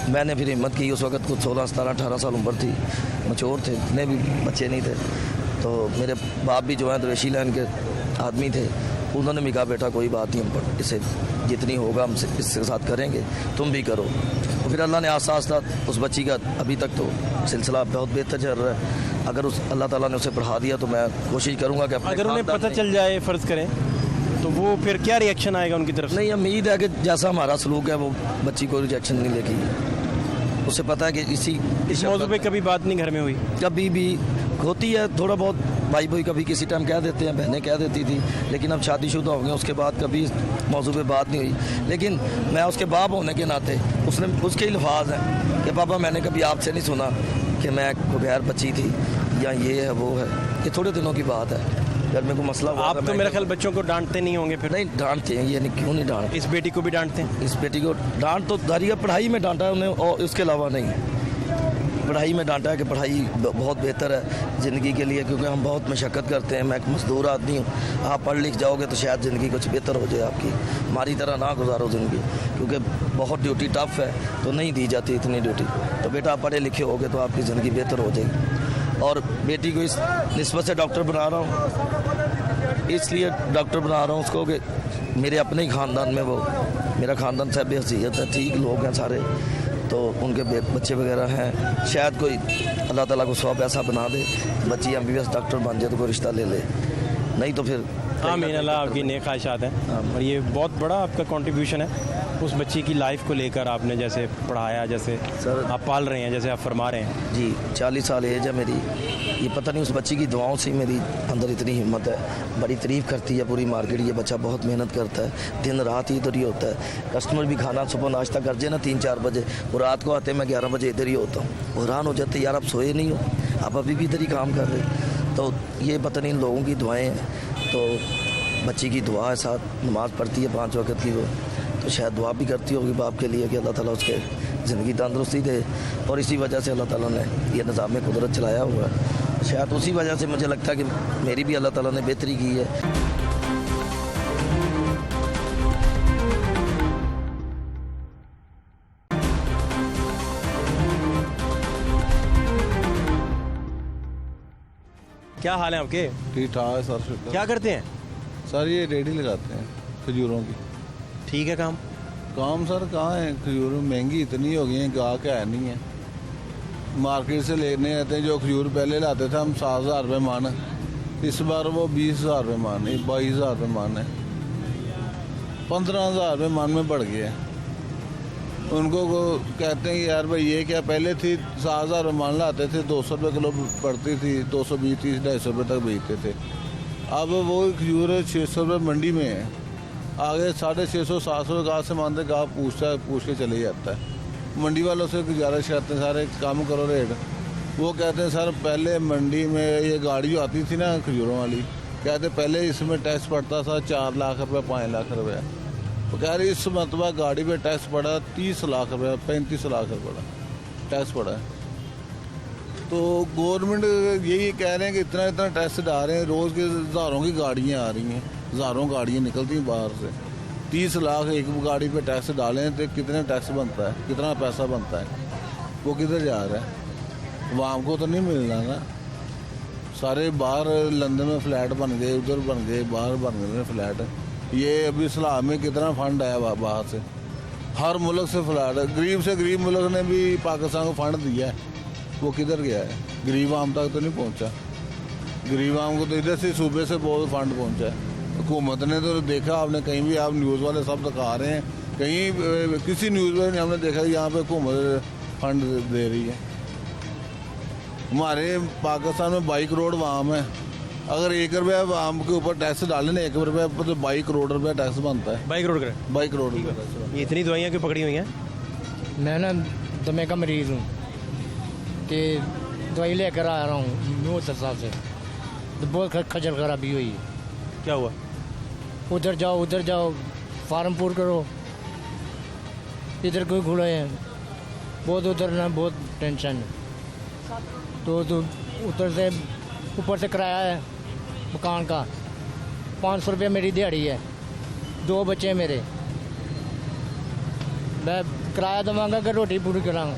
मैंने फिर हिम्मत की। उस वक्त कुछ 16, 17, 18 साल उम्र थी, मचोर थे, इतने भी बच्चे नहीं थे। तो मेरे बाप भी जो है द्वेषी लाइन के आदमी थे, उन्होंने भी कहा बेटा कोई बात नहीं, हम पर इसे जितनी होगा हम इसके साथ करेंगे, तुम भी करो। तो फिर अल्लाह ने आस्ता आस्ता उस बच्ची का अभी तक तो सिलसिला बहुत बेहतर चल रहा है। अगर उस अल्लाह ताला ने उसे पढ़ा दिया तो मैं कोशिश करूँगा कि अपने अगर उन्हें खानदान पता में- चल जाए, फ़र्ज़ करें, तो वो फिर क्या रिएक्शन आएगा उनकी तरफ से? नहीं, उम्मीद है कि जैसा हमारा सलूक है वो बच्ची को रिजेक्शन नहीं लेगी। उसे पता है कि इस मौजू पे कभी बात नहीं घर में हुई? कभी भी होती है थोड़ा बहुत, भाई भाई कभी किसी टाइम कह देते हैं, बहनें कह देती थी, लेकिन अब शादीशुदा हो गए, उसके बाद कभी इस मौजू पे बात नहीं हुई। लेकिन मैं उसके बाप होने के नाते उसने उसके ही अल्फाज हैं कि पापा मैंने कभी आपसे नहीं सुना कि मैं बगैर बच्ची थी या ये है वो है। ये थोड़े दिनों की बात है, घर में कोई मसला हुआ आप था, तो मैं मेरा ख्याल बच्चों को डांटते नहीं होंगे फिर? नहीं डांटते हैं, ये नहीं, क्यों नहीं डांटते। इस बेटी को भी डांटते हैं? इस बेटी को डांट तो दारिया पढ़ाई में डांटा है उन्हें, और इसके अलावा नहीं। पढ़ाई में डांटा है कि पढ़ाई बहुत बेहतर है ज़िंदगी के लिए, क्योंकि हम बहुत मशक्क़त करते हैं। मैं एक मज़दूर आदमी हूँ, आप पढ़ लिख जाओगे तो शायद ज़िंदगी कुछ बेहतर हो जाए आपकी। हमारी तरह ना गुजारो ज़िंदगी, क्योंकि बहुत ड्यूटी टफ है, तो नहीं दी जाती इतनी ड्यूटी। तो बेटा आप पढ़े लिखे होगे तो आपकी ज़िंदगी बेहतर हो जाएगी। और बेटी को इस निस्बत से डॉक्टर बना रहा हूँ, इसलिए डॉक्टर बना रहा हूँ उसको कि मेरे अपने ही ख़ानदान में वो, मेरा ख़ानदान साहब हसीयत है, ठीक लोग हैं सारे, तो उनके बच्चे वगैरह हैं। शायद कोई अल्लाह ताला को 100 पैसा बना दे, बच्ची MBBS डॉक्टर बन जाए तो कोई रिश्ता ले ले, नहीं तो फिर आमीन, अल्लाह आपकी नेक ख्वाहिशात हैं। और ये बहुत बड़ा आपका कंट्रीब्यूशन है उस बच्ची की लाइफ को लेकर। आपने जैसे पढ़ाया, जैसे सर आप पाल रहे हैं, जैसे आप फरमा रहे हैं। जी 40 साल एज है मेरी। ये पता नहीं उस बच्ची की दुआओं से ही मेरी अंदर इतनी हिम्मत है। बड़ी तारीफ़ करती है पूरी मार्केट, ये बच्चा बहुत मेहनत करता है, दिन रात ही इधर ही होता है। कस्टमर भी खाना सुबह नाश्ता कर जाए ना 3-4 बजे, और रात को आते मैं 11 बजे इधर ही होता हूँ। हैरान हो जाते यार आप सोए नहीं हो, आप अभी भी इधर ही काम कर रहे। तो ये पता नहीं लोगों की दुआएँ हैं। तो बच्ची की दुआ है, साथ नमाज़ पढ़ती है 5 वक्त की वो, तो शायद दुआ भी करती होगी बाप के लिए कि अल्लाह ताला उसके ज़िंदगी तंदुरुस्ती दे। और इसी वजह से अल्लाह ताला ने ये निज़ाम कुदरत चलाया हुआ है। शायद उसी वजह से मुझे लगता है कि मेरी भी अल्लाह ताला ने बेहतरी की है। क्या हाल है आपके? ठीक ठाक है सर। क्या करते हैं? सर ये रेडी लगाते हैं खजूरों की। ठीक है काम? काम सर कहाँ है, खजूर महंगी इतनी हो गई है, गाहक है नहीं है। मार्केट से लेने आते हैं, जो खजूर पहले लाते थे हम 7,000 रुपये मन, इस बार वो 20,000 रुपये मन है, 22,000 रुपये मन है, 15,000 रुपये मन में बढ़ गया है। उनको कहते हैं कि यार भाई ये क्या, पहले थी 7,000 रुपये मान लाते थे, 200 रुपये किलो पड़ती थी, 220, 30, 250 रुपये तक बेचते थे। अब वो खजूर 600 रुपये मंडी में है, आगे 650, 700 गाँव से मानते, गाँव पूछ के चले जाता है। मंडी वालों से गुजारिश करते हैं सारे कम करो रेट। वो कहते हैं सर पहले मंडी में ये गाड़ी जो आती थी ना खजूरों वाली, कहते पहले इसमें टैक्स पड़ता था 4 लाख रुपये, 5 लाख रुपये। वो कह रहे इस मतलब गाड़ी पे टैक्स पड़ा 30 लाख रुपये, 35 लाख रुपये टैक्स पड़ा है। तो गवर्नमेंट यही कह रहे हैं कि इतना इतना टैक्स डाल रहे हैं, रोज़ के हज़ारों की गाड़ियाँ आ रही हैं, हज़ारों गाड़ियाँ निकलती हैं बाहर से। 30 लाख एक गाड़ी पे टैक्स डालें तो कितने टैक्स बनता है, कितना पैसा बनता है, वो किधर जा रहा है? वाम को तो नहीं मिलना ना। सारे बाहर लंदन में फ्लैट बन गए, उधर बन गए, बाहर बन गए फ्लैट। ये अभी इस्लाम में कितना फंड आया बाहर से, हर मुल्क से फ्लैट है। गरीब से गरीब मुल्क ने भी पाकिस्तान को फंड दिया है, वो किधर गया है? गरीब आम तक तो नहीं पहुंचा। गरीब आम को तो इधर से सूबे से बहुत फंड पहुंचा है। हुकूमत ने तो देखा, आपने कहीं भी, आप न्यूज़ वाले सब दिखा रहे हैं, कहीं किसी न्यूज़ में हमने देखा कि यहाँ पे हुकूमत फंड दे रही है। हमारे पाकिस्तान में 22 करोड़ वाम है, अगर 1 रुपया वाम के ऊपर टैक्स डालें ना 1 रुपये पर, तो 22 करोड़ रुपया टैक्स बनता है। 22 करोड़ का? 22 करोड़ रुपया टैक्स। ये इतनी दवाइयाँ क्यों पकड़ी हुई हैं? मैं ना दमे का मरीज़ हूँ, कि दवाई लेकर आ रहा हूँ न्यूज़ साहब से, तो बहुत खजल खराबी हुई है। क्या हुआ? उधर जाओ फार्म पूर करो, इधर कोई खुले हैं बहुत, उधर ना बहुत टेंशन है। तो उधर से ऊपर से किराया है मकान का 500 रुपये मेरी दिहाड़ी है, 2 बच्चे हैं मेरे, मैं किराया देवांगा कि रोटी पूरी करांगा।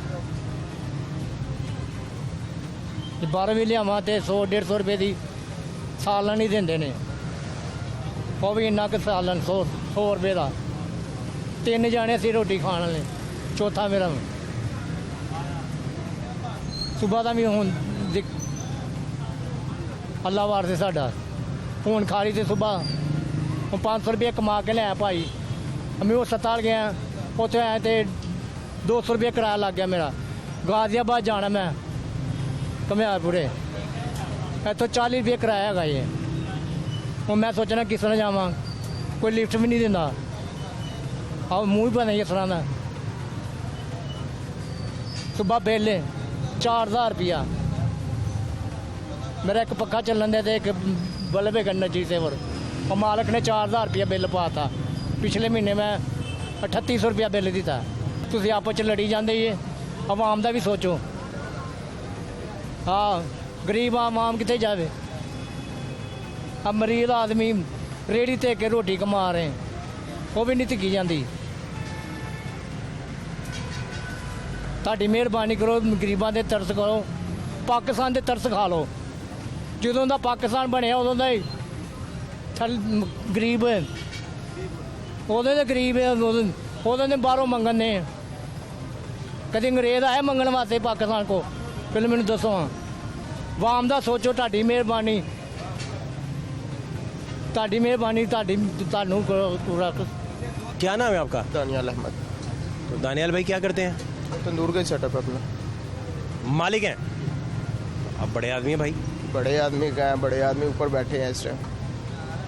12 भी लियावां तो 100-150 रुपये की सालन ही देंदे ने, वो भी इन्ना कि सालन 100 रुपये का। 3 जाने असीं रोटी खाण वाले, चौथा मेरा सुबह का भी हूँ अल्लाह वार से साडा हूँ खा रही थी सुबह, हूँ 500 रुपये कमा के लिया भाई। मैं वो अस्पताल गया, उत्थे आए तो 200 रुपये किराया लग गया मेरा। गाजियाबाद जाना मैं घमियारपुरे, इतों 40 रुपये किराया है ये। हूँ मैं सोचना किस तरह जावां, कोई लिफ्ट भी नहीं दिंदा, आओ मूँह ही पता नहीं किस तरह का। सुबह बेले 4000 रुपया, मेरा एक पक्खा चलन दे, एक बल्ब है एनर्जी सेवर, और मालक ने 4000 रुपया बिल पाता। पिछले महीने मैं 3800 रुपया बिल दिता। तुम आपस च लड़ी जाते ये, आवाम का भी सोचो। हाँ, गरीब आवाम कितने जाए। अब मरीज आदमी रेहड़ी ते के रोटी कमा रहे हैं, वो भी नहीं धिकी जाती। ताड़ी मेहरबानी करो, गरीबां दे तरस करो, पाकिस्तान दे तरस खा लो। ਜਦੋਂ ਦਾ ਪਾਕਿਸਤਾਨ ਬਣਿਆ ਉਦੋਂ ਦਾ ਹੀ ਗਰੀਬ ਉਹਦੇ ਦੇ ਗਰੀਬ ਉਹਦੇ ਨੇ ਬਾਹਰੋਂ ਮੰਗਣ ਨੇ। ਕਦੇ ਅੰਗਰੇਜ਼ ਆਇਆ ਮੰਗਣ ਵਾਸਤੇ ਪਾਕਿਸਤਾਨ ਕੋ? ਪਹਿਲਾਂ ਮੈਨੂੰ ਦੱਸੋ। ਆਵਾਮ ਦਾ ਸੋਚੋ, ਤੁਹਾਡੀ ਮਿਹਰਬਾਨੀ, ਤੁਹਾਨੂੰ ਪੂਰਾ। क्या नाम है आपका? दानियाल अहमद। तो दानियाल भाई क्या करते हैं? तंदूर का सेटअप है अपना। मालिक हैं आप? बड़े आदमी हैं भाई। बड़े आदमी का है, बड़े आदमी ऊपर बैठे हैं इस टाइम,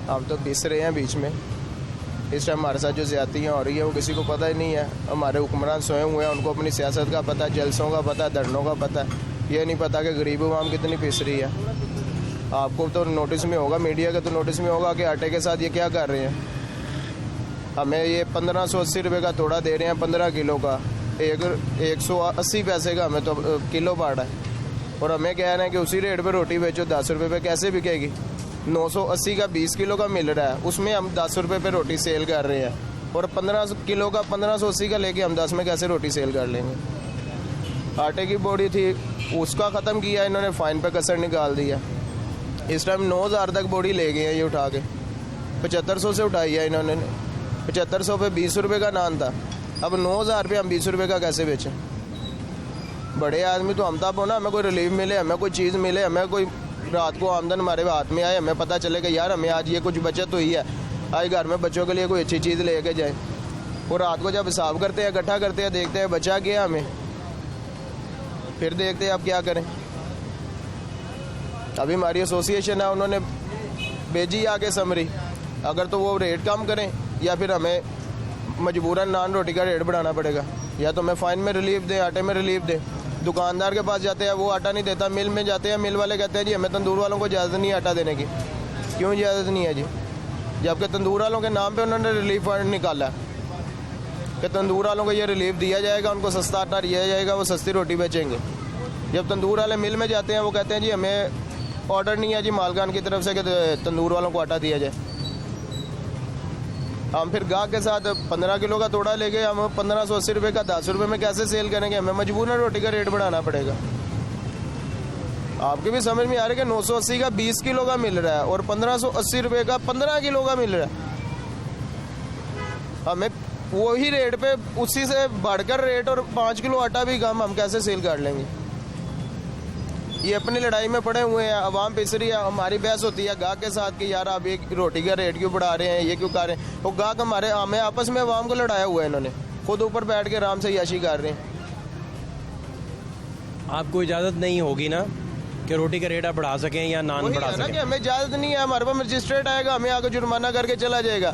हम तो पिस रहे हैं बीच में। इस टाइम हमारे साथ जो ज़्यादतियाँ हो रही है वो किसी को पता ही नहीं है। हमारे हुक्मरान सोए हुए हैं, उनको अपनी सियासत का पता है, जलसों का पता है, धरनों का पता है। ये नहीं पता कि गरीब आवाम कितनी पिस रही है। आपको तो नोटिस में होगा, मीडिया का तो नोटिस में होगा कि आटे के साथ ये क्या कर रहे हैं। हमें ये 1580 रुपये का तोड़ा दे रहे हैं 15 किलो का, 180 पैसे का हमें तो किलो पड़ रहा है। और हमें कह रहे हैं कि उसी रेट पे रोटी बेचो, 10 रुपये पे कैसे बिकेगी? 980 का 20 किलो का मिल रहा है, उसमें हम 10 रुपये पे रोटी सेल कर रहे हैं। और 15 किलो का 1580 का लेके हम 10 में कैसे रोटी सेल कर लेंगे? आटे की बोरी थी, उसका ख़त्म किया इन्होंने, फ़ाइन पे कसर निकाल दिया। इस टाइम 9000 तक बोरी ले गए हैं ये उठा के, 7500 से उठाई है इन्होंने। 7500 पे 20 रुपये का नान था, अब 9000 पे हम 20 रुपये का कैसे बेचें? बड़े आदमी तो हम तब हो ना, हमें कोई रिलीफ मिले, हमें कोई चीज़ मिले, हमें कोई रात को आमदन हमारे हाथ में आए, हमें पता चले कि यार हमें आज ये कुछ बचत हुई है, आज घर में बच्चों के लिए कोई अच्छी चीज़ लेके जाए। और रात को जब हिसाब करते हैं, इकट्ठा करते हैं, देखते हैं बचा गया हमें, फिर देखते हैं अब क्या करें। अभी हमारी एसोसिएशन है, उन्होंने भेजी आके समरी, अगर तो वो रेट कम करें या फिर हमें मजबूरन नान रोटी का रेट बढ़ाना पड़ेगा, या तो हमें फ़ाइन में रिलीफ दें, आटे में रिलीफ दें। दुकानदार के पास जाते हैं, वो आटा नहीं देता, मिल में जाते हैं, मिल वाले कहते हैं जी हमें तंदूर वालों को इजाज़त नहीं है आटा देने की। क्यों इजाज़त नहीं है जी? जबकि तंदूर वालों के नाम पे उन्होंने रिलीफ फंड निकाला कि तंदूर वालों को ये रिलीफ दिया जाएगा, उनको सस्ता आटा दिया जाएगा, वो सस्ती रोटी बेचेंगे। जब तंदूर वाले मिल में जाते हैं, वो कहते हैं जी हमें ऑर्डर नहीं है जी मालकान की तरफ से कि तंदूर वालों को आटा दिया जाए। हम फिर गाहक के साथ 15 किलो का तोड़ा ले गए, हम 1580 रुपये का 10 रुपये में कैसे सेल करेंगे? हमें मजबूरन रोटी का रेट बढ़ाना पड़ेगा। आपके भी समझ में आ रहा है कि 980 का 20 किलो का मिल रहा है और 1580 रुपये का 15 किलो का मिल रहा है। हमें वही रेट पे उसी से बढ़कर रेट और 5 किलो आटा भी कम, हम कैसे सेल कर लेंगे? ये अपनी लड़ाई में पड़े हुए हैं, आवाम पिस रही है। हमारी बहस होती है गाहक के साथ कि यार आप एक रोटी का रेट क्यों बढ़ा रहे हैं, ये क्यों कर रहे हैं? वो गाहक हमारे हमें आपस में आवाम को लड़ाया हुआ है, इन्होंने खुद ऊपर बैठ के आराम से याशी कर रहे हैं। आपको इजाज़त नहीं होगी ना कि रोटी का रेट आप बढ़ा सकें या नान बढ़ा कि सकें? हमें इजाज़त नहीं है, हमारे पास मजिस्ट्रेट आएगा, हमें आकर जुर्माना करके चला जाएगा।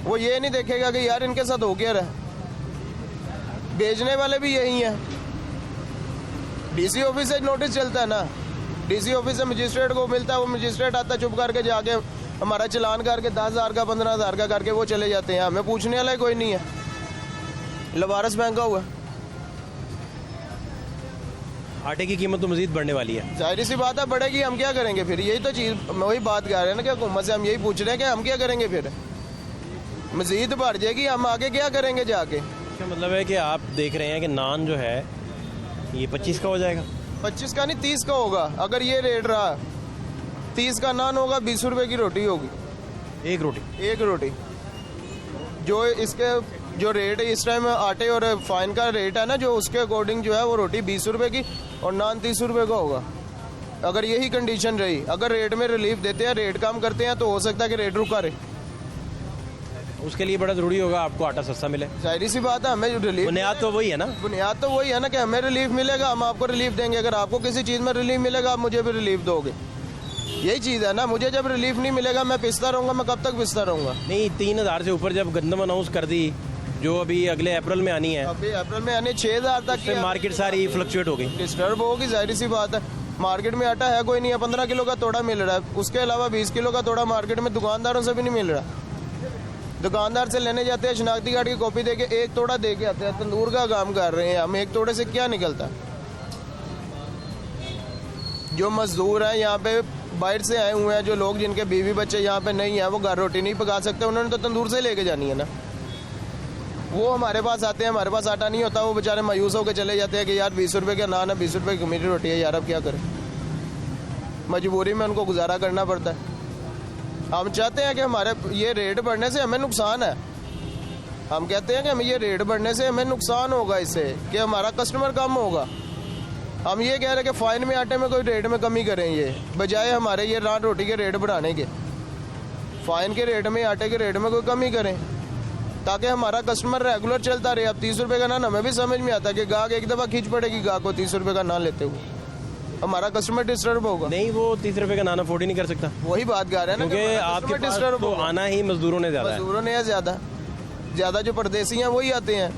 वो ये नहीं देखेगा कि यार इनके साथ हो क्या रहा है। बेचने वाले भी यही हैं। डीसी ऑफिस से नोटिस चलता है ना, डीसी ऑफिस से मजिस्ट्रेट को मिलता है, वो मजिस्ट्रेट आता है, चुप करके जाके हमारा चलान करके 10,000 का 15,000 का करके वो चले जाते हैं, हमें पूछने वाला कोई नहीं है। लवारस महंगा हुआ, आटे की कीमत तो मजीद बढ़ने वाली है। जाहिर सी बात है बढ़ेगी, हम क्या करेंगे फिर? यही तो चीज़ वही बात कर रहे हैं ना कि हुकूमत से हम यही पूछ रहे हैं कि हम क्या करेंगे फिर? मजीद बढ़ जाएगी, हम आगे क्या करेंगे जाके? इसका मतलब है कि आप देख रहे हैं कि नान जो है ये 25 का हो जाएगा। 25 का नहीं 30 का होगा अगर ये रेट रहा। 30 का नान होगा, 20 रुपए की रोटी होगी, एक रोटी। एक रोटी। जो इसके जो रेट है इस टाइम आटे और फाइन का रेट है ना, जो उसके अकॉर्डिंग जो है वो रोटी 20 रुपए की और नान 30 रुपए का होगा। अगर यही कंडीशन रही, अगर रेट में रिलीफ देते हैं, रेट कम करते हैं, तो हो सकता है कि रेट रुका रहे। उसके लिए बड़ा ज़रूरी होगा आपको आटा सस्ता मिले। जाहिर सी बात है, हमें जो रिलीफ, बुनियाद तो वही है ना, बुनियाद तो वही है ना कि हमें रिलीफ मिलेगा, हम आपको रिलीफ देंगे। अगर आपको किसी चीज़ में रिलीफ मिलेगा, आप मुझे भी रिलीफ दोगे। यही चीज़ है ना, मुझे जब रिलीफ नहीं मिलेगा मैं पिसता रहूँगा, मैं कब तक पिसता रहूँगा? नहीं 3,000 से ऊपर जब गंदम अनाउंस कर दी, जो अभी अगले अप्रैल में आनी है, अभी अप्रैल में आने 6,000 तक फिर मार्केट सारी फ्लक्चुएट हो गई, डिस्टर्ब होगी। जाहिर सी बात है, मार्केट में आटा है कोई नहीं है, 15 किलो का तोड़ा मिल रहा है, उसके अलावा 20 किलो का तोड़ा मार्केट में दुकानदारों से भी नहीं मिल रहा। दुकानदार से लेने जाते हैं, शनाख्ती कार्ड की कॉपी देके एक तोड़ा दे के आते हैं, तंदूर का काम कर रहे हैं हम। एक तोड़े से क्या निकलता? जो मजदूर हैं यहाँ पे बाहर से आए हुए हैं, जो लोग जिनके बीवी बच्चे यहाँ पे नहीं है, वो घर रोटी नहीं पका सकते, उन्होंने तो तंदूर से लेके जानी है ना। वो हमारे पास आते हैं, हमारे पास आटा नहीं होता, वो बेचारे मायूस होकर चले जाते हैं कि यार 20 रुपये का नान है, 20 रुपये की मीठी रोटी है, यार अब क्या करें? मजबूरी में उनको गुजारा करना पड़ता है। हम चाहते हैं कि हमारे ये रेट बढ़ने से हमें नुकसान है। हम कहते हैं कि हमें ये रेट बढ़ने से हमें नुकसान होगा, इससे कि हमारा कस्टमर कम होगा। हम ये कह रहे हैं कि फाइन में आटे में कोई रेट में कमी करें, ये बजाय हमारे ये नान रोटी के रेट बढ़ाने के, फाइन के रेट में, आटे के रेट में कोई कमी करें, ताकि हमारा कस्टमर रेगुलर चलता रहे। अब 30 रुपये का नान हमें भी समझ में आता है कि गाहक एक दफ़ा खींच पड़ेगी गाहक को 30 रुपये का नान लेते हुए, हमारा कस्टमर डिस्टर्ब होगा। नहीं वो 30 रुपये का नान अफोर्ड ही नहीं कर सकता, वही बात कर रहे हैं ना, क्योंकि आपके पास तो आना ही मजदूरों ने ज़्यादा है। मजदूरों ने ज़्यादा जो परदेसी हैं वही आते हैं,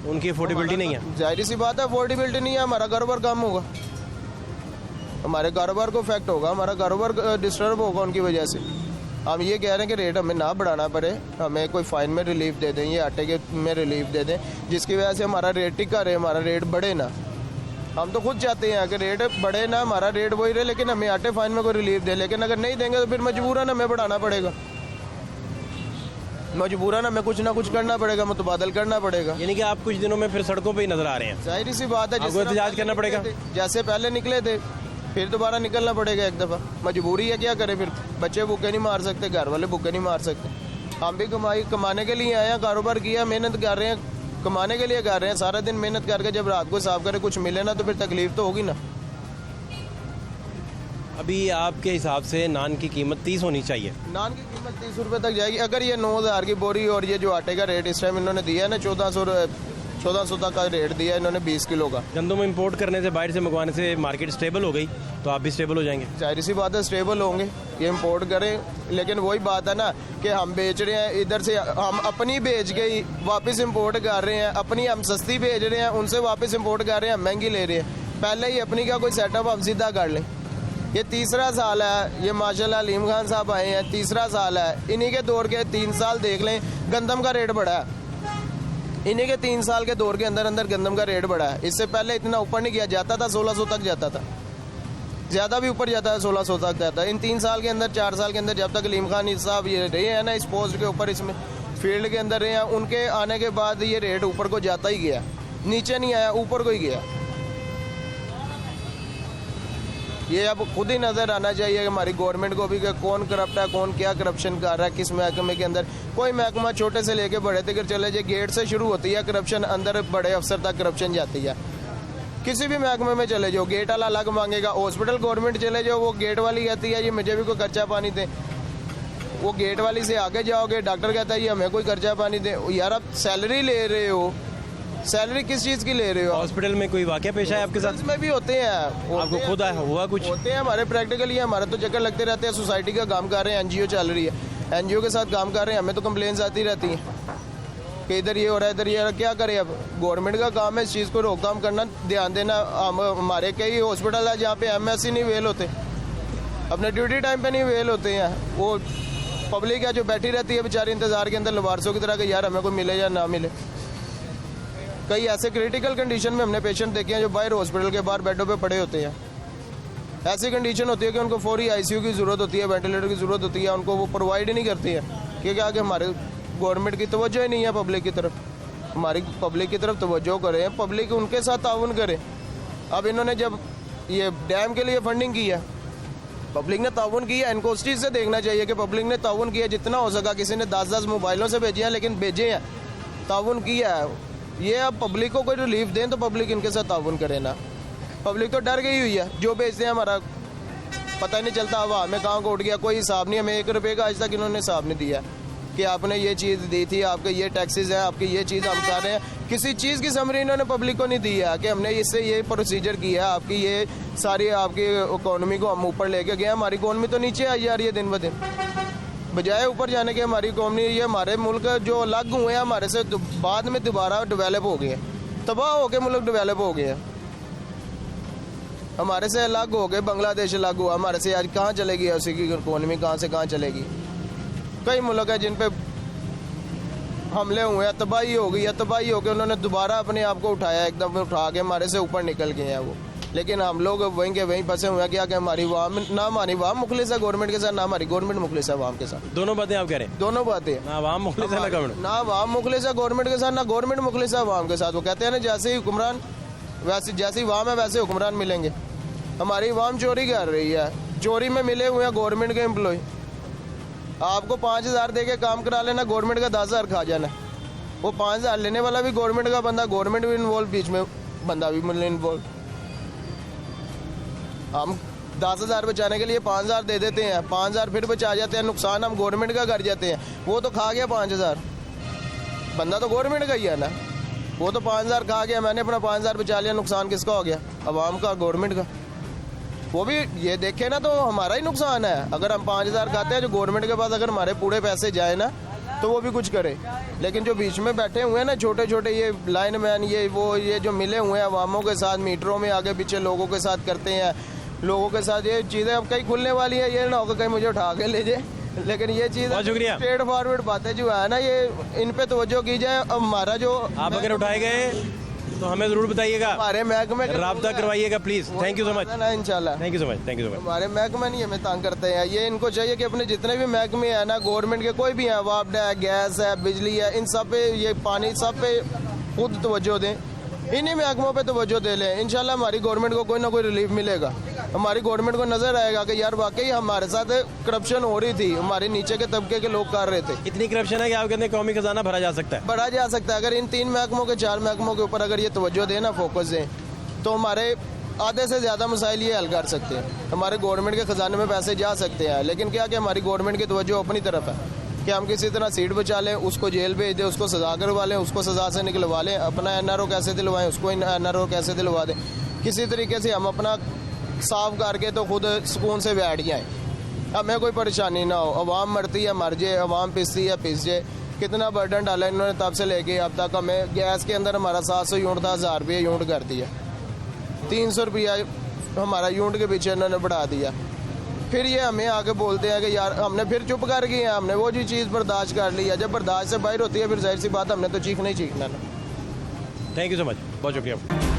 उनकी अफोर्डेबिलिटी नहीं है। जाहिर सी बात है, अफोर्डेबिलिटी नहीं है, हमारा कारोबार कम होगा, हमारे कारोबार को इफेक्ट होगा, हमारा कारोबार डिस्टर्ब होगा उनकी वजह से। हम ये कह रहे हैं कि रेट हमें ना बढ़ाना पड़े, हमें कोई फाइन में रिलीफ दे दें, ये आटे के में रिलीफ दे दें, जिसकी वजह से हमारा रेट टिका रहे, हमारा रेट बढ़े ना। हम तो खुद चाहते हैं कि रेट बढ़े ना, हमारा रेट वही रहे, लेकिन हमें आटे फाइन में कोई रिलीफ दे। लेकिन अगर नहीं देंगे तो फिर मजबूरन हमें बढ़ाना पड़ेगा, मजबूरन हमें कुछ ना कुछ करना पड़ेगा, मुतबादल करना पड़ेगा। यानी कि आप कुछ दिनों में फिर सड़कों पे ही नजर आ रहे हैं। जाहिर सी बात है, आपको एहतजाज करना पड़ेगा, जैसे पहले निकले थे फिर दोबारा निकलना पड़ेगा एक दफ़ा, मजबूरी है, क्या करें फिर? बच्चे भूखे नहीं मार सकते, घर वाले भूखे नहीं मार सकते। हम भी कमाने के लिए आए हैं, कारोबार किया, मेहनत कर रहे हैं, कमाने के लिए कर रहे हैं, सारा दिन मेहनत करके जब रात को साफ करें कुछ मिले ना, तो फिर तकलीफ तो होगी ना। अभी आपके हिसाब से नान की कीमत 30 होनी चाहिए? नान की कीमत 30 रुपये तक जाएगी। अगर ये 9,000 की बोरी और ये जो आटे का रेट इस टाइम इन्होंने दिया है ना, 1400 तक का रेट दिया है इन्होंने 20 किलो का। गंदम इंपोर्ट करने से, बाहर से मंगवाने से मार्केट स्टेबल हो गई, तो आप भी स्टेबल हो जाएंगे। जाहिर सी बात है, स्टेबल होंगे, ये इंपोर्ट करें, लेकिन वही बात है ना कि हम बेच रहे हैं इधर से, हम अपनी बेच के ही वापस इंपोर्ट कर रहे हैं, अपनी हम सस्ती बेच रहे हैं, उनसे वापस इंपोर्ट कर रहे हैं, हम महंगी ले रहे हैं। पहले ही अपनी का कोई सेटअप हम सीधा कर लें। ये तीसरा साल है, ये माशाल्लाह अलीम खान साहब आए हैं, तीसरा साल है, इन्हीं के दौर के 3 साल देख लें, गंदम का रेट बढ़ा है। इन्हीं के 3 साल के दौर के अंदर अंदर गंदम का रेट बढ़ा है। इससे पहले इतना ऊपर नहीं गया, जाता था 1600 तक जाता था, ज़्यादा भी ऊपर जाता है, 1600 तक जाता है। इन 3 साल के अंदर, 4 साल के अंदर, जब तक अलीम खान साहब ये रहे हैं ना इस पोस्ट के ऊपर, इसमें फील्ड के अंदर रहे हैं, उनके आने के बाद ये रेट ऊपर को जाता ही गया, नीचे नहीं आया, ऊपर को ही गया। ये अब खुद ही नज़र आना चाहिए कि हमारी गवर्नमेंट को भी कि कौन करप्ट है, कौन क्या करप्शन कर रहा है, किस महकमे के अंदर। कोई महकमा छोटे से लेके बड़े तक चले जाए, गेट से शुरू होती है करप्शन, अंदर बड़े अफसर तक करप्शन जाती है। किसी भी महकमे में चले जाओ, गेट वाला अलग मांगेगा, हॉस्पिटल गवर्नमेंट चले जाओ, वो गेट वाली कहती है ये मुझे भी कोई खर्चा पानी दे, वो गेट वाली से आगे जाओगे, डॉक्टर कहता है ये हमें कोई खर्चा पानी दे। यार आप सैलरी ले रहे हो, सैलरी किस चीज़ की ले रहे हो? हॉस्पिटल में कोई वाकया पेश है आपके साथ? इसमें भी होते हैं, आपको खुद हुआ कुछ? होते हैं, हमारे प्रैक्टिकली हमारे तो चक्कर लगते रहते हैं। सोसाइटी का काम कर रहे हैं, एनजीओ चल रही है, एनजीओ के साथ काम कर रहे हैं, हमें तो कंप्लेंट्स आती रहती हैं कि इधर ये हो रहा है, इधर ये हो रहा है। क्या करें अब? गवर्नमेंट का काम है इस चीज़ को रोकथाम करना, ध्यान देना। हमारे कई हॉस्पिटल है जहाँ पे MSc नहीं फेल होते, अपने ड्यूटी टाइम पे नहीं अवेल होते हैं। वो पब्लिक है जो बैठी रहती है बेचारी इंतज़ार के अंदर लवारसों की तरह कि यार हमें कोई मिले या ना मिले। कई ऐसे क्रिटिकल कंडीशन में हमने पेशेंट देखे हैं जो बाहर हॉस्पिटल के बाहर बेडों पे पड़े होते हैं। ऐसी कंडीशन होती है कि उनको फौरी आईसीयू की ज़रूरत होती है, वेंटिलेटर की ज़रूरत होती है, उनको वो प्रोवाइड ही नहीं करती है क्योंकि आगे हमारे गवर्नमेंट की तवज्जो ही नहीं है पब्लिक की तरफ। हमारी पब्लिक की तरफ तवज्जो करें, पब्लिक उनके साथ ताउन करे। अब इन्होंने जब ये डैम के लिए फंडिंग की है, पब्लिक ने ताउन किया, इनको उस चीज़ से देखना चाहिए कि पब्लिक ने ताउन किया जितना हो सका। किसी ने 10-10 मोबाइलों से भेजे हैं लेकिन भेजे हैं, ताउन किया है। ये अब पब्लिक को कोई रिलीफ दें तो पब्लिक इनके साथ ताउन करे ना। पब्लिक तो डर गई हुई है, जो भेजते हैं हमारा पता ही नहीं चलता हवा में कहाँ को उठ गया, कोई हिसाब नहीं। हमें 1 रुपये का आज तक इन्होंने हिसाब नहीं दिया कि आपने ये चीज़ दी थी, आपके ये टैक्सेस हैं, आपकी ये चीज़ हम कर रहे हैं। किसी चीज़ की समरी इन्होंने पब्लिक को नहीं दी है कि हमने इससे ये प्रोसीजर किया, आपकी ये सारी आपकी इकोनॉमी को हम ऊपर लेके गए। हमारी इकोनॉमी तो नीचे आई जा रही है दिन ब दिन, बजाय ऊपर जाने के। हमारी इकोनॉमी ये हमारे मुल्क जो अलग हुए हैं हमारे से बाद में दोबारा डेवलप हो गए, तबाह हो गए मुल्क डेवलप हो गए हैं। हमारे से अलग हो गए, बांग्लादेश अलग हुआ हमारे से, आज कहाँ चलेगी उसी की इकोनॉमी, कहाँ से कहाँ चलेगी। कई मुल्क है जिन पे हमले हुए हैं, तबाही हो गई है, तबाही हो गई, उन्होंने दोबारा अपने आप को उठाया, एकदम उठा के हमारे से ऊपर निकल गए हैं वो। लेकिन हम लोग वहीं के वहीं फंसे हुए हैं। क्या कि हमारी वाम ना हमारी वाम मुखलिस है गवर्नमेंट के साथ, ना हमारी गवर्नमेंट मुखलिस है वाम के साथ। दोनों बातें आप कह रहे हैं? दोनों बातें, ना वाम मुखलिस है ना गवर्नमेंट, ना वाम मुखलिस है गवर्नमेंट के साथ, ना गवर्नमेंट मुखलिस है वाम के साथ। वो कहते हैं ना जैसे ही हुक्मरान वैसे, जैसी वाम है वैसे हुक्मरान मिलेंगे। हमारी वाम चोरी कर रही है, चोरी में मिले हुए हैं गवर्नमेंट के एम्प्लॉय। आपको 5,000 दे के काम करा लेना, गवर्नमेंट का 10,000 खा जाना। वो 5,000 लेने वाला भी गवर्नमेंट का बंदा, गवर्नमेंट भी इन्वॉल्व, बीच में बंदा भी मतलब इन्वॉल्व। हम 10,000 बचाने के लिए 5,000 दे देते हैं, 5,000 फिर बचा जाते हैं, नुकसान हम गवर्नमेंट का कर जाते हैं। वो तो खा गया 5,000, बंदा तो गवर्नमेंट का ही है ना। वो तो 5,000 खा गया, मैंने अपना 5,000 बचा लिया, नुकसान किसका हो गया? अवाम का, गवर्नमेंट का। वो भी ये देखे ना तो हमारा ही नुकसान है। अगर हम 5,000 खाते हैं, जो गवर्नमेंट के पास अगर हमारे पूरे पैसे जाए ना तो वो भी कुछ करे। लेकिन जो बीच में बैठे हुए हैं ना छोटे छोटे ये लाइन मैन, ये वो, ये जो मिले हुए हैं अवामों के साथ, मीटरों में आगे पीछे लोगों के साथ करते हैं, लोगों के साथ ये चीज़ें अब कहीं खुलने वाली है, ये ना होगा कहीं मुझे उठा के ले जाए। लेकिन ये चीज़ स्ट्रेट फॉरवर्ड बातें जो है ना, ये इन पे तवज्जो की जाए। अब हमारा जो आप अगर उठाए गए तो हमें जरूर बताइएगा, हमारे महकमे राब्ता करवाइएगा please. Thank you so much, इंशाल्लाह। Thank you so much, thank you so much. हमारे महकमे नहीं हमें तंग करते हैं। ये इनको चाहिए कि अपने जितने भी महकमे हैं ना गवर्नमेंट के, कोई भी है, वापडा है, गैस है, बिजली है, इन सब पे, ये पानी, सब पे खुद तवज्जो दें, इन्हीं महकमों पे तवज्जो दे लें। इंशाल्लाह हमारी गवर्नमेंट को कोई ना कोई रिलीफ मिलेगा। हमारी गवर्नमेंट को नजर आएगा कि यार वाकई हमारे साथ करप्शन हो रही थी, हमारे नीचे के तबके के लोग कर रहे थे। इतनी करप्शन है कि आप कहते हैं कौमी खजाना भरा जा सकता है? बढ़ा जा सकता है। अगर इन 3 महकमों के, 4 महकमों के ऊपर अगर ये तवज्जो दें ना, फोकस दें, तो हमारे आधे से ज़्यादा मसाइल ये हल कर सकते हैं। हमारे गवर्नमेंट के खजाने में पैसे जा सकते हैं। लेकिन क्या कि हमारी गवर्नमेंट की तवज्जो अपनी तरफ है कि हम किसी तरह सीट बचा लें, उसको जेल भेज दें, उसको सजा करवा लें, उसको सजा से निकलवा लें, अपना NRO कैसे दिलवाएं, उसको NRO कैसे दिलवा दें, किसी तरीके से हम अपना साफ करके तो खुद सुकून से बैठ जाएं, हमें कोई परेशानी ना हो। अवाम मरती है मर जाए, अवाम पिसती है पिस जाए। कितना बर्डन डाला इन्होंने तब से लेके अब तक। हमें गैस के अंदर हमारा 700 यूनिट था, 1000 रुपये यूनिट कर दिया, 300 रुपया हमारा यूनिट के पीछे इन्होंने बढ़ा दिया। फिर ये हमें आके बोलते हैं कि यार हमने फिर चुप कर गए हैं, हमने वो जी चीज़ बर्दाश्त कर ली है। जब बर्दाश्त से बाहर होती है फिर जाहिर सी बात हमने तो चीखना ही चीखना ना। थैंक यू सो मच, बहुत शुक्रिया।